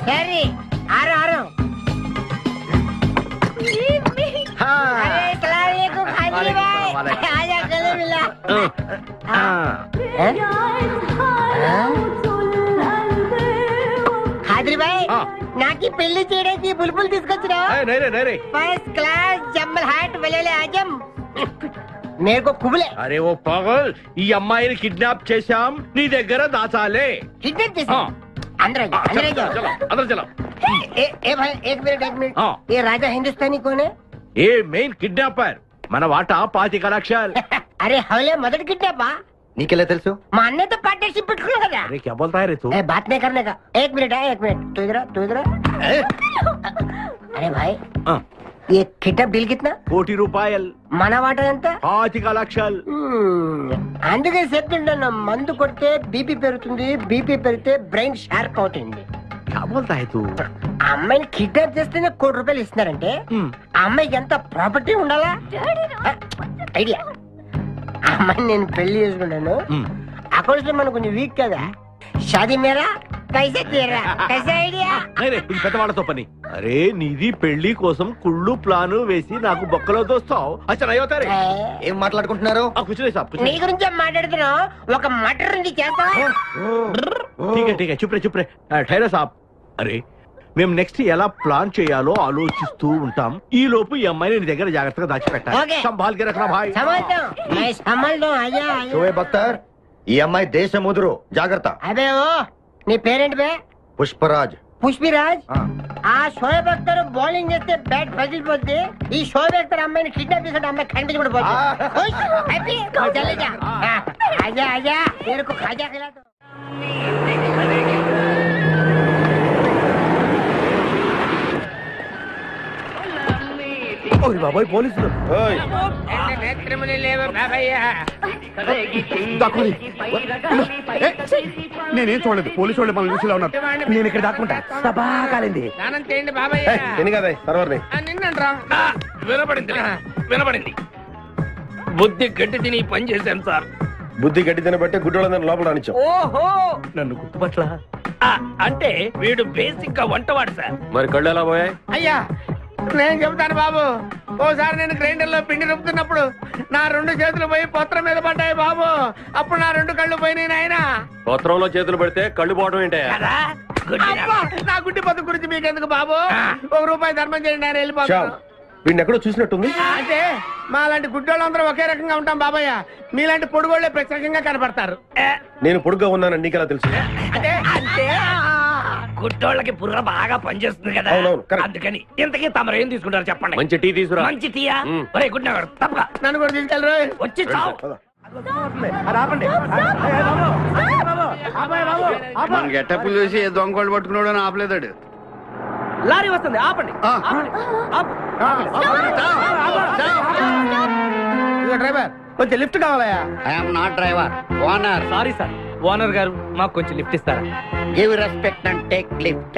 S4: సరే, ఆరు ఆరు. खादरी भाई, నాకు పెళ్లి చేయడానికి బుల్బుల్ తీసుకొచ్చినా ఫస్ట్ క్లాస్ జమ్మల్ హాట్ వెళ్ళలే ఆజం మేరకు కుబులే.
S5: అరే ఓ పాగల్, ఈ అమ్మాయిని కిడ్నాప్ చేశాం, నీ దగ్గర దాచాలే.
S4: కిడ్నాప్ చేశాం? अंदर
S5: चलो।
S4: ए भाई एक मिनट ये राजा हिंदुस्तानी कौन है?
S5: ये मेन किडनैपर మన వాటా 25 లక్షలు.
S4: अरे हवले मदद किडनैप
S10: నీకెలా తెలుసు?
S4: మా అన్న తో పార్ట్నర్షిప్ పెట్టుకున్నా కదా.
S5: अरे क्या बोलता है रे तू?
S4: ए बात नहीं करने का. एक मिनट तू इधर अरे भाई ये किडनैप डील कितना?
S5: ₹1 కోటి.
S4: మన వాటా ఎంత?
S5: 25 లక్షలు.
S4: అందుకే చెప్తుంటాను, మందు కొడితే బీపీ పెరుగుతుంది, బీపీ పెరిగితే బ్రెయిన్ షార్ప్ అవుతుంది.
S5: क्या बोलता है तू?
S4: అమ్మాయిని కిడ్నాప్ చేస్తేనే ₹1 కోటి ఇస్తున్నారంటే అమ్మాయికి ఎంత ప్రాపర్టీ ఉండాలా? ఐడియా. అమ్మాయిని నేను పెళ్లి చేసుకున్నాను, అకౌంట్స్ లో మనం కొంచెం వీక్ కదా. షాదీ మేరా కైసే తీరా కైసే ఐడియా?
S5: ఇది పెద్దవాళ్ళతో పని. అరే నీది పెళ్లి కోసం కుళ్ళు ప్లాను వేసి నాకు బొక్కలో దోస్తావు. అచ్చా అవుతారే.
S10: ఏం మాట్లాడుకుంటున్నారు?
S4: నీ గురించే మాట్లాడుతున్నావు. ఒక మటర్ ఉంది చేస్తావా?
S5: ठीक है चुप रे ठहरा साहब. అరే మేము నెక్స్ట్ ఎలా ప్లాన్ చేయాలో ఆలోచిస్తూ ఉంటాం. ఈ లోపు ఈ అమ్మాయిని నీ దగ్గర జాగ్రత్తగా దాచిపెట్టాలి. సంభాల్ కే రఖనా భాయ్.
S10: షోయబ్ అఖ్తర్, ఈ అమ్మాయి దేశ ముదురు, జాగ్రత్త.
S4: అదే ఓ నీ పేరెంట్ బే?
S10: పుష్పరాజ్.
S4: పుష్పిరాజ్? ఆ షోయబ్ అఖ్తర్ బౌలింగ్ చేస్తే బ్యాట్ పగిలిపోద్ది. ఈ షోయబ్ అఖ్తర్ అమ్మాయిని కిడ్నాప్ చేసే అమ్మాయి కనిపించి కూడా పోతుంది. ఆజా तेरे को खाजा खिला दो.
S5: బాబాయ్ పోలీసులు.
S3: నేనేం చూడలేదు, పోలీసు వాళ్ళు మనం చూసిలా ఉన్నారు.
S5: నేను ఇక్కడ దాక్కుంటా. సభా కాలింది.
S2: వినపడింది. బుద్ధి గట్టి తిని పని చేశాను సార్.
S7: బుద్ధి గట్టి తినబట్టే గుడ్డోళ్ళందరూ లోపల రానిచ్చాం.
S2: ఓహో నన్ను గుర్తుపట్ల. అంటే వీడు బేసిక్ గా వంటవాడు సార్.
S11: మరి కళ్ళు ఎలా పోయాయి?
S9: అయ్యా నేను చెబుతాను బాబు. ఓసారి నేను గ్రైండర్ లో పిండి రుబ్బుతున్నప్పుడు నా 2 చేతులు పోయి పత్రం మీద పడ్డాయి బాబు. అప్పుడు నా 2 కళ్ళు పోయినాయి నాయన.
S11: పత్రంలో చేతులు పెడితే కళ్ళు పోవడం ఏంటే?
S9: నా గుడ్డి పత్రం గురించి మీకెందుకు బాబు? ₹1 ధర్మం చేయండి, నేను వెళ్ళిపోతాను.
S7: వీడిని ఎక్కడో చూసినట్టుంది.
S9: అంటే మా లాంటి గుడ్డోళ్ళందరూ ఒకే రకంగా ఉంటాం బాబయ్య. మీలాంటి పొడుగోళ్లే ప్రత్యేకంగా కనపడతారు.
S7: నేను పొడుగ్గా ఉన్నానని నీకెలా తెలుసు?
S9: అంటే
S2: గుడ్డోళ్ళకి బుర్ర బాగా పనిచేస్తుంది కదా, అందుకని. ఇంతకీ తమరు ఏం తీసుకుంటారు చెప్పండి?
S11: మంచి టీ తీసుకురా.
S2: మంచి టీయా? ఒరే గుడ్ తప్పగా
S9: నన్ను కూడా తీసుకెళ్ళరు.
S2: వచ్చి చావు.
S8: మన గెటప్పులు చూసి ఏ దొంగోళ్ళు పట్టుకున్నాడు అని ఆపలేదాడు.
S2: లారీ వస్తుంది, ఆపండి.
S9: డ్రైవర్ కొంచెం లిఫ్ట్ కావాలయా?
S8: I'm not driver, owner.
S2: Sorry sir, owner గారు మాకు కొంచెం లిఫ్ట్ ఇస్తారా?
S8: Give respect and take lift.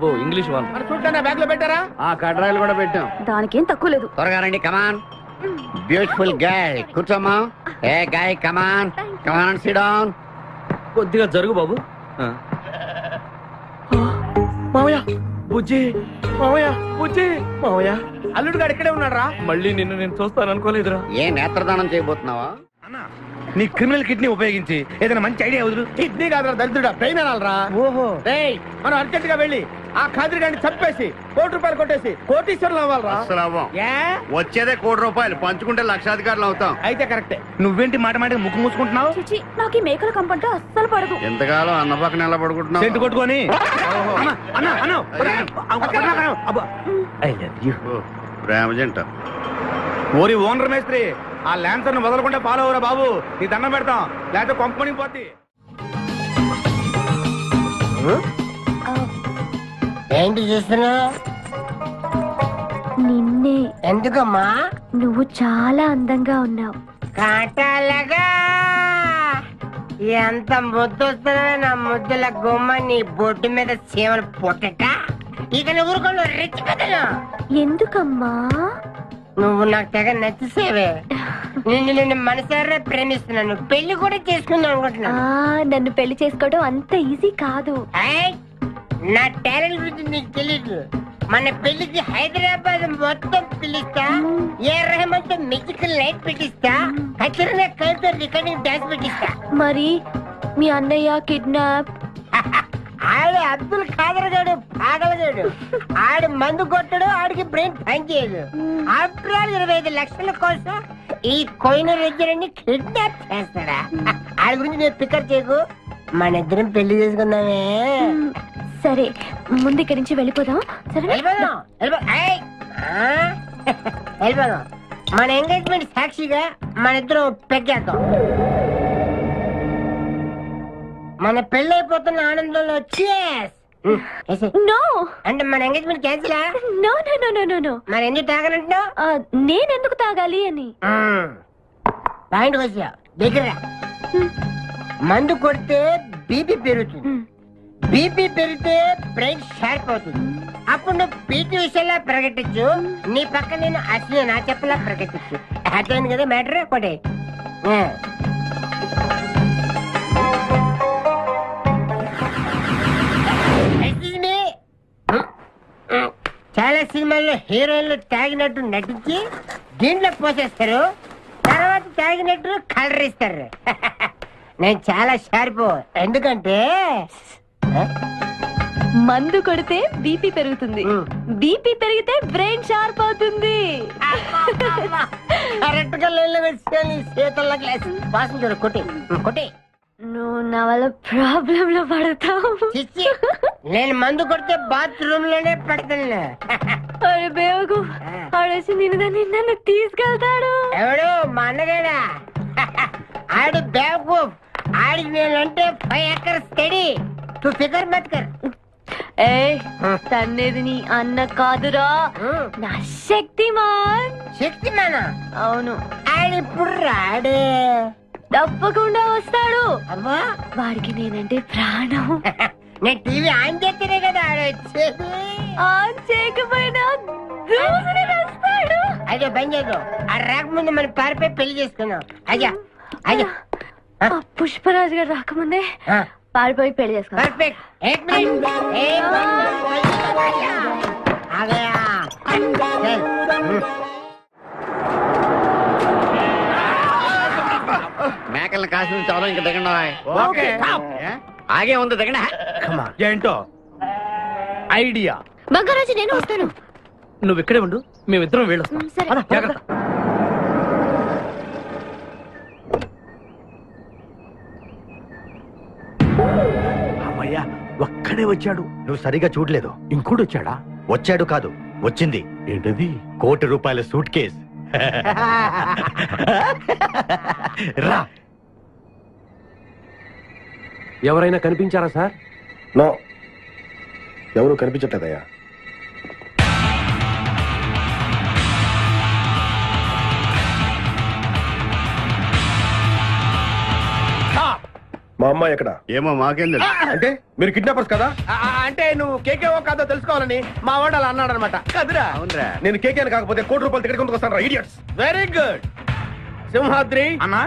S2: Oh English owner.
S9: మరి చూడండి, బ్యాగ్ లో పెట్టారా?
S8: కడ్రాయిలు కూడా పెట్టాం.
S6: దానికేం తక్కువ లేదు.
S8: త్వరగా రండి, కమాన్. బ్యూటిఫుల్ గర్ల్, కూర్చోమ్మా. ఏ గాయ్, కమాన్ కమాన్, సిట్ డౌన్.
S2: కొద్దిగా జరుగు బాబు.
S9: మావయ్య,
S2: బుజ్జి,
S9: మావయ్య,
S2: బుజ్జి,
S9: మావయ్య, అల్లుడు గారు ఇక్కడే ఉన్నాడు రా.
S2: మళ్ళీ నిన్ను నేను చూస్తాను అనుకోలేదురా.
S8: ఏ నేత్రదానం చేయబోతున్నావా?
S5: నీ క్రిమినల్ కిడ్నీ ఉపయోగించి ఏదైనా మంచి ఐడియా వదులు.
S9: కిడ్నీ కాదురా దరిద్రుడా, బ్రెయిన్ అనాలరా.
S5: ఓహో,
S9: మనం అర్జెంట్ గా వెళ్ళి ఆ ఖాద్రి గారిని చంపేసి ₹1 కోటి కొట్టేసి కోటీశ్వరులు అవ్వాలరా.
S8: అసలు అవ్వం. వచ్చేదే ₹1 కోటి, పంచుకుంటే లక్షాధికారులు అవుతాం.
S9: అయితే కరెక్టే.
S5: నువ్వేంటి మాట మాట ముక్కు మూసుకుంటున్నావు?
S6: నాకు ఈ మేకల కంపంటే అస్సలు పడదు.
S8: ఎంతకాలం అన్న పక్కన ఎలా పడుకుంటున్నావు?
S5: సెంటు కొట్టుకొని.
S8: ప్రేమ జంట.
S5: ఓరి ఓనర్ మేస్త్రి, ఆ ల్యాన్సర్ ను వదలకుండా ఫాలో అవరా బాబు. నీ దండం పెడతాం, లేకపోతే కొంపని పోద్ది.
S4: ఏంటి చూస్తున్నా?
S6: నిన్నే.
S4: ఎందుకమ్మా?
S6: నువ్వు చాలా అందంగా ఉన్నావు.
S4: కాటాలగా ఎంత ముద్దు వస్తున్నా నా ముద్దుల గుమ్మ నీ బొడ్డు మీద చీమలు పొట్టట. ఇక నువ్వు రిచ్ కదలు.
S6: ఎందుకమ్మా?
S4: నువ్వు నాకు తెగ నచ్చేసేవే. నిన్ను మనసారా ప్రేమిస్తున్నాను, పెళ్లి కూడా చేసుకుందాం అనుకుంటున్నా.
S6: నన్ను పెళ్లి చేసుకోవడం అంత ఈజీ కాదు.
S4: నా టాలెంట్ గురించి నీకు తెలీదు. మన పెళ్లికి హైదరాబాద్ మొత్తం పిలుస్తా, ఏ రెహమాన్ తో మ్యూజికల్ నైట్ పెట్టిస్తా, కచరీనా కైఫ్ తో రికార్డింగ్ డాన్స్ పెట్టిస్తా.
S6: మరి మీ అన్నయ్య కిడ్నాప్?
S12: ఆడు అబ్దుల్ ఖాదర్ గాడు పాగలగాడు. ఆడు మందు కొట్టడు, ఆడికి బ్రెయిన్ పనిచేయదు. ఆఫ్టర్ ఆల్ 25 లక్షల కోసం ఈ కోయిన రెజ్జరని కిడ్నాప్ చేస్తాడా? ఆడి గురించి నేను పికర్ చేయకు, మన ఇద్దరం పెళ్లి చేసుకుందామే.
S6: సరే ముందు ఇక్కడి నుంచి వెళ్ళిపోదాం.
S12: వెళ్ళిపోదాం. మన ఎంగేజ్మెంట్ సాక్షిగా మన ఇద్దరం పెగ్గేద్దాం. మన పెళ్ళైపోతున్న ఆనందంలో అంటే మన ఎంగేజ్మెంట్ క్యాన్సిల్. మరి ఎందుకు తాగనంటున్నావు?
S6: నేనెందుకు తాగాలి అని
S12: పాయింట్ వచ్చా దగ్గర. మందు కొడితే బీపీ పెరుగుతుంది, బీపీ పెరిగితే బ్రెయిన్ షార్ప్ అవుతుంది. అప్పుడు నువ్వు పీటీ విషయంలో ప్రకటించు, నీ పక్క నేను అసలు నా చెప్పలా ప్రకటించు. అర్థమైంది కదా మ్యాటర్? ఒకటే చాలా సినిమాల్లో హీరోయిన్లు తాగినట్టు నటించి దీంట్లో పోసేస్తారు, తర్వాత తాగినట్టు కలర్ ఇస్తారు. నేను చాలా షార్ప్. ఎందుకంటే
S6: మందు కొడితే బీపీ పెరుగుతుంది, బీపీ పెరిగితే బ్రెయిన్ షార్ప్ అవుతుంది.
S12: కరెక్ట్ గా లైన్లో పెట్టి చేతుల్లో గ్లాస్ వాసన చూడు. కొట్టి
S6: నువ్వు నా వల్ల ప్రాబ్లం లో పడతావు.
S12: నేను మందు కొడితే బాత్రూమ్ లోనే పడతాను.
S6: అరే బేవకు ఆడేసి నిన్ను తీసుకెళ్తాడు.
S12: ఎవడు? మా అన్నగాడా? ఆడు బేవకు. ఆడికి నేనంటే 5 acres స్టడీ. తు ఫికర్ మత్ కర్.
S6: ఏ తన్నేది నీ అన్న కాదురా, నా శక్తిమాన్.
S12: శక్తిమానా?
S6: అవును.
S12: ఆడిప్పుడు రాడే.
S6: తప్పకుండా వస్తాడు.
S12: అమ్మా
S6: వాడికి నేనంటే ప్రాణం.
S12: నేను టీవీ ఆన్ చేస్తేనే కదా ఆడొచ్చేది.
S6: ఆన్ చేయకపోయినా వస్తాడు.
S12: అయ్యో బంద్ చేయదు. ఆ రాకముందు మనం పారిపోయి పెళ్లి చేసుకున్నాం. అయ్యా అయ్యా
S6: పుష్పరాజు గారు రాకముందే పారిపోయి పెళ్లి చేసుకున్నాం.
S12: పర్ఫెక్ట్.
S8: మేకల్ని కాసిన చాలా ఇంకా దిగండి. ఆగే ఉంది దిగండి.
S9: ఏంటో ఐడియా.
S6: బంగారాజు నేను వస్తాను.
S2: నువ్వు ఇక్కడే ఉండు, మేమిద్దరం వెళ్ళొస్తాం.
S6: సరే.
S5: అమ్మయ్యా ఒక్కడే వచ్చాడు.
S13: నువ్వు సరిగా చూడలేదు.
S5: ఇంకోటి వచ్చాడా?
S13: వచ్చాడు కాదు, వచ్చింది.
S5: ఏంటది?
S13: ₹1,00,00,000 సూట్ కేస్. రా.
S11: ఎవరైనా కనిపించారా సార్?
S3: నో, ఎవరు కనిపించట్లేదయ్యా. మా అమ్మాయి ఎక్కడ?
S7: ఏమో మాకేం తెలుసు.
S3: అంటే మీరు కిడ్నాపర్స్ కదా?
S9: అంటే నువ్వు కేకేవో కాదో తెలుసుకోవాలని మా వాడు అలా అన్నాడు అనమాట. కదురా.
S7: అవునరా.
S3: నేను కేకే కాకపోతే ₹1,00,00,000 టికెట్ కొందుకు వస్తాను. ఇడియట్స్.
S9: Very good. సింహాద్రి అన్నా,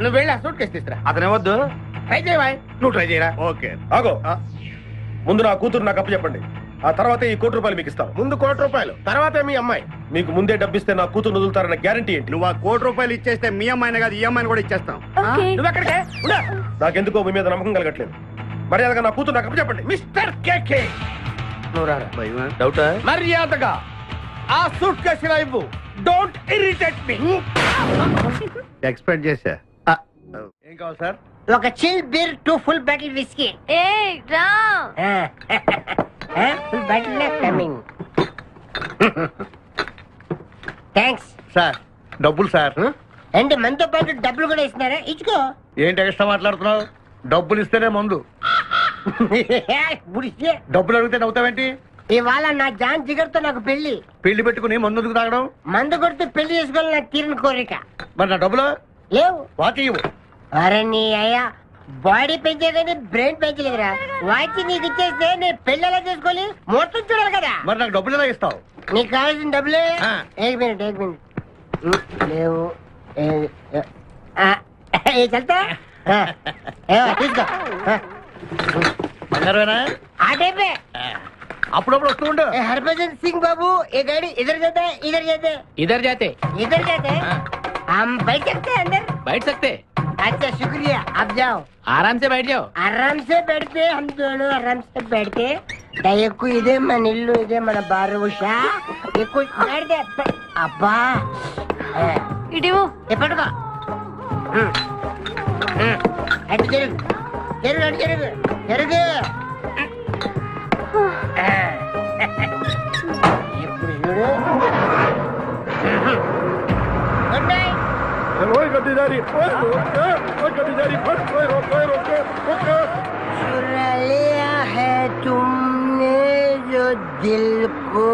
S9: నువ్వు వెళ్ళి ఆ సూట్ కేసు తీసుకురా.
S5: అతనేవద్దు.
S9: ట్రై చేయవా?
S3: నువ్వు ట్రై చేయరా.
S7: ఓకే.
S3: ఆగో, ముందు నా కూతురు నాకు అప్పు చెప్పండి. ఆ తర్వాత ఈ ₹1,00,00,000 మీకు ఇస్తాను.
S9: ముందు ₹1,00,00,000, తర్వాత మీ అమ్మాయి.
S3: మీకు ముందే డబ్బిస్తే నా కూతురు వదులుతారన్న గ్యారంటీ ఏంటి?
S7: నువ్వు ఆ ₹1,00,00,000 ఇచ్చేస్తే మీ అమ్మాయిని కాదు ఈ అమ్మాయిని కూడా ఇచ్చేస్తాం.
S9: నువ్వు ఎక్కడికే?
S3: నాకెందుకో మీ మీద నమ్మకం కలగట్లేదు. మర్యాదగా నా కూతురు నాకు అప్పు చెప్పండి.
S9: మిస్టర్ కేకే, నువ్వు రారా.
S5: డౌటా?
S9: మర్యాదగా ఆ సూట్ కేసు ఇవ్వు. Don't irritate me.
S7: ఎక్స్పెక్ట్ చేశా.
S5: ఏం కావాలి సార్?
S12: ఒక chill beer, 2 full bottle whiskey.
S6: ఏ రా.
S12: Full bottle coming. Thanks
S5: sir డబ్బులు సార్.
S12: అంటే మనతో పాటు డబ్బులు కూడా ఇస్తున్నారా? ఇచ్చుకో.
S5: ఏంటి ఎక్స్ట్రా మాట్లాడుతున్నావు? డబ్బులు ఇస్తేనే మందు. డబ్బులు అడిగితే నవ్వుతావేంటి?
S12: ఇవాళ నా జాన్ జిగర్తో నాకు పెళ్లి.
S5: పెళ్లి పెట్టుకుని మందు ఎందుకు తాగడం?
S12: మందు కొడితే పెళ్లి చేసుకోవాలి నాకు తీరిన కోరిక.
S5: మరి నా డబ్బులు
S12: లేవు.
S5: వాకి ఇవ్వు.
S12: అరే నీ అయ్యా బాడీ పెంచే కానీ బ్రెయిన్ పెంచలేదురా. వాచి నీకు ఇచ్చేస్తే నేను పెళ్లి ఎలా చేసుకోవాలి? మొత్తం చూడాలి కదా.
S5: మరి నాకు డబ్బులు ఎలా ఇస్తావు?
S12: నీకు కావాల్సిన డబ్బులే. एक मिनट లేవు. చల్తా తీసుకో.
S5: బంగారమేనా?
S12: ఆ టైపే.
S5: అప్పుడప్పుడు వస్తూ ఉండు.
S12: हरभजन सिंह बाबू ये गाड़ी इधर जाता है, इधर जाते हैं,
S2: इधर जाते
S12: इधर जाते हैं. हम बैठ सकते हैं अंदर?
S2: बैठ सकते.
S12: अच्छा शुक्रिया आप जाओ
S9: ఆరామ్ సే బయట జాओ
S12: आराम से बैठते हम दोनों आराम से बैठते దయకు ఇదే మన ఇల్లు ఇదే మన బారుషా ఎక్కువ అబ్బా
S6: ఇడివో
S12: ఎప్పటికో అటు జరుగు జరుగు అటు జరుగు జరుగు ఇప్పుడు చూడు గుడ్ నైట్ चुरा लिया है तुमने जो दिल को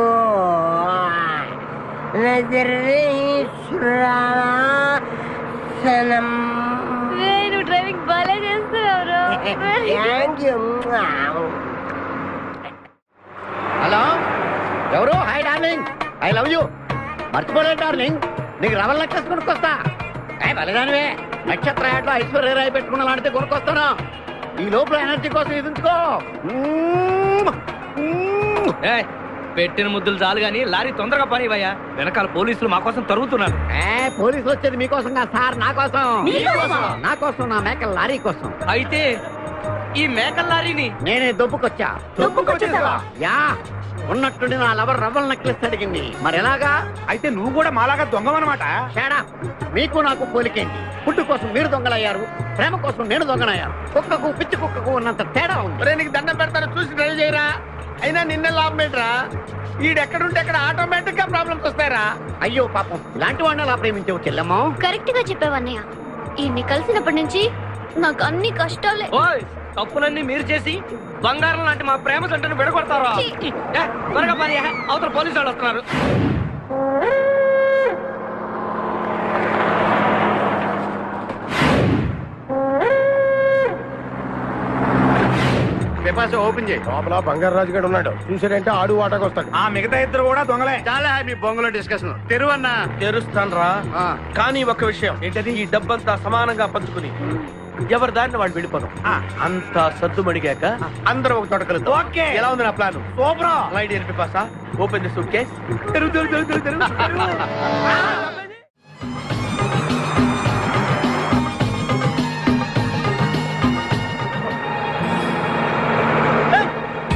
S12: नजर नहीं चुराना सनम
S6: నువ్వు డ్రైవింగ్ బాగా చేస్తున్నావు
S12: थैंक यू
S8: హలో ఎవరు? Hi darling, I love you. మర్చిపోలేదు డార్లింగ్, నీకు రవల్ నెక్లెస్ కొనుక్కొస్తా. బలిదానివే, నక్షత్ర యాడ్లో ఐశ్వర్యరాయ్ పెట్టుకున్న లాంటిది కొనుక్కొస్తాను. ఈ లోపల ఎనర్జీ కోసం ఎదుర్కో.
S2: పెట్టిన ముద్దులు చాలు గాని లారీ తొందరగా పని ఇవ్వయా, వెనకాల పోలీసులు మా కోసం తరుగుతున్నారు.
S8: పోలీసులు వచ్చేది మీకోసం కాదు సార్, నా కోసం. నా కోసం, నా మేకల లారీ కోసం.
S2: అయితే ఈ మేకల లారీని
S8: నేనే దొబ్బుకొచ్చా. యా, ఉన్నట్టుండి నా లవర్ రవ్వల్ నెక్లెస్ అడిగింది. మరి ఎలాగా?
S9: అయితే నువ్వు కూడా మాలాగా దొంగవన్నమాట.
S8: తేడా మీకు నాకు పోలికేంటి? ఫుడ్ కోసం మీరు దొంగలయ్యారు, ప్రేమ కోసం నేను దొంగనయ్యాను. కుక్కకు పిచ్చి కుక్కకు ఉన్నంత తేడా ఉంది.
S9: నీకు దండం పెడతాను, చూసి డ్రైవ్ చేయరా. అయినా నిన్న లాభం ఏంట్రా? ఈడెక్కడుంటే అక్కడ ఆటోమేటిక్ గా ప్రాబ్లమ్స్ వస్తాయరా.
S8: అయ్యో పాపం, ఇలాంటి వాడిని అలా ప్రేమించవు చెల్లెమ్మో.
S6: కరెక్ట్ గా చెప్పావన్నయ్య. ఇన్ని కలిసినప్పటి నుంచి నాకు అన్ని కష్టాలే.
S2: తప్పులన్నీ మీరు చేసి బంగారం లాంటి మా ప్రేమ జంటను విడగొడతారా? త్వరగా పని, అవతల పోలీసు వాళ్ళు వస్తున్నారు.
S8: ఓపెన్ చేయి.
S3: లోపల బంగారు రాజు గారు ఉన్నాడు, చూసాడంటే ఆడు వాటకు వస్తాడు.
S9: ఆ మిగతా ఇద్దరు కూడా దొంగలే.
S8: చాలా మీ బొంగులో డిస్కషన్. తెరువన్నా.
S9: తెరుస్తాను రా, కానీ ఒక విషయం ఏంటది? ఈ డబ్బంతా సమానంగా పంచుకుని ఎవరి దారిని వాడు వెళ్ళిపోదాం. అంతా సద్దుమడిగాక అందరూ ఒక తోట కలుద్దాం. ఓకే, ఎలా ఉంది నా plan? Super. My dear Pipasa, open the suitcase.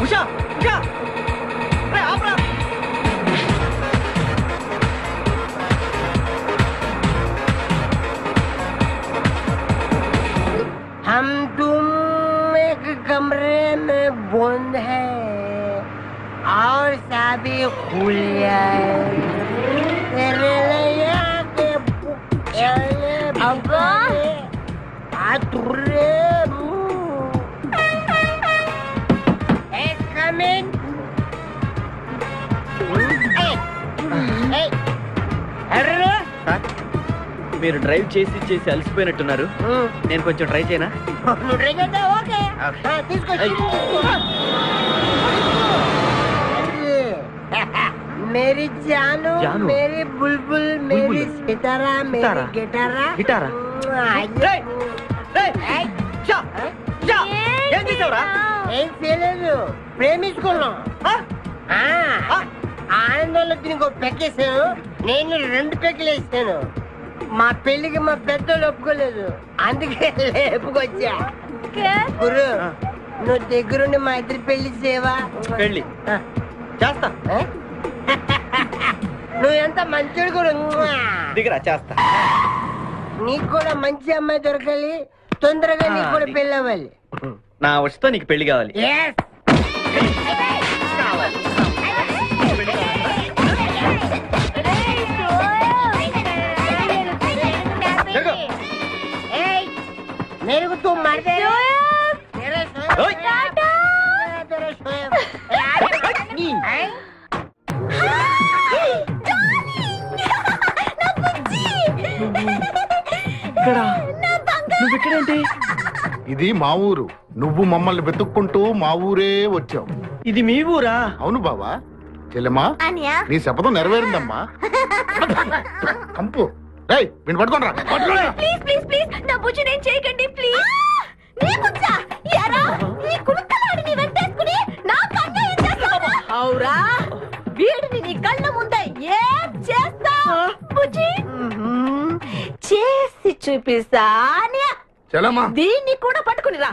S9: Usha, Usha, రే ఆప్రా.
S12: हम तुम एक कमरे में बंद है और साबी खुल जाए तेरे लिए के अब्बा आतुरे कमिंग
S9: మీరు డ్రైవ్ చేసి చేసి అలసిపోయినట్టున్నారు, నేను కొంచెం ట్రై చేయనా?
S12: ఓకే मेरी जानू, मेरी बुलबुल, मेरी सितारा, मेरी गिटारा. ఏం చేయలేదు, ప్రేమించుకున్నాం. ఆనందంలో దీనికి ఒక పెక్కేసాను, నేను 2 పెక్కలు వేసాను. మా పెళ్లికి మా పెద్దలు ఒప్పుకోలేదు, అందుకే లేపుకొచ్చా. గురు, నువ్వు దగ్గరుండి మా ఇద్దరు పెళ్లి చేయవా?
S9: పెళ్లి చేస్తా.
S12: నువ్వు ఎంత మంచోడు గురు.
S9: దిగరా, చేస్తా.
S12: నీకు కూడా మంచి అమ్మాయి దొరకాలి, తొందరగా నీకు కూడా పెళ్లి అవ్వాలి.
S9: నా వస్తే నీకు పెళ్లి కావాలి.
S12: मेरे को तुम मार दे
S3: ఇది మా ఊరు, నువ్వు మమ్మల్ని వెతుక్కుంటూ మా ఊరే వచ్చావు.
S9: ఇది మీ ఊరా?
S3: అవును బావా. చెల్లెమ్మా, నీ శపథం నెరవేరిందమ్మా. కంపు పట్టుకోండి.
S6: ప్లీజ్ ప్లీజ్ ప్లీజ్ నా బుజ్జి నేను చేయకండి ప్లీజ్. నీ బుజ్జా యారా, నీ కులుకలాడిని వెంటేసుకుని నా కన్ను చేస్తావా?
S1: అవురా, వీడిని నీ కళ్ళ ముందే ఏం చేస్తా?
S6: బుజ్జి
S1: చేసి చూపిస్తా.
S3: చలమా
S1: దీన్ని కూడా పట్టుకుని రా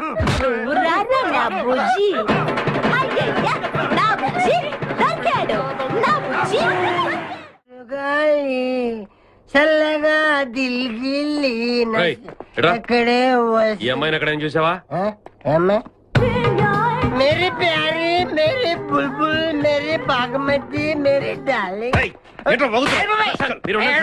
S4: రారా నా బుజ్జి అయ్యయ్య నా బుజ్జి దొరికాడు నా బుజ్జి
S12: చల్లగా దిల్గిల్లి అక్కడే
S11: ఈ అమ్మాయిని అక్కడ ఏం చూసావా?
S12: मेरी प्यारी मेरी बुलबुल मेरी बागमती मेरी डार्लिंग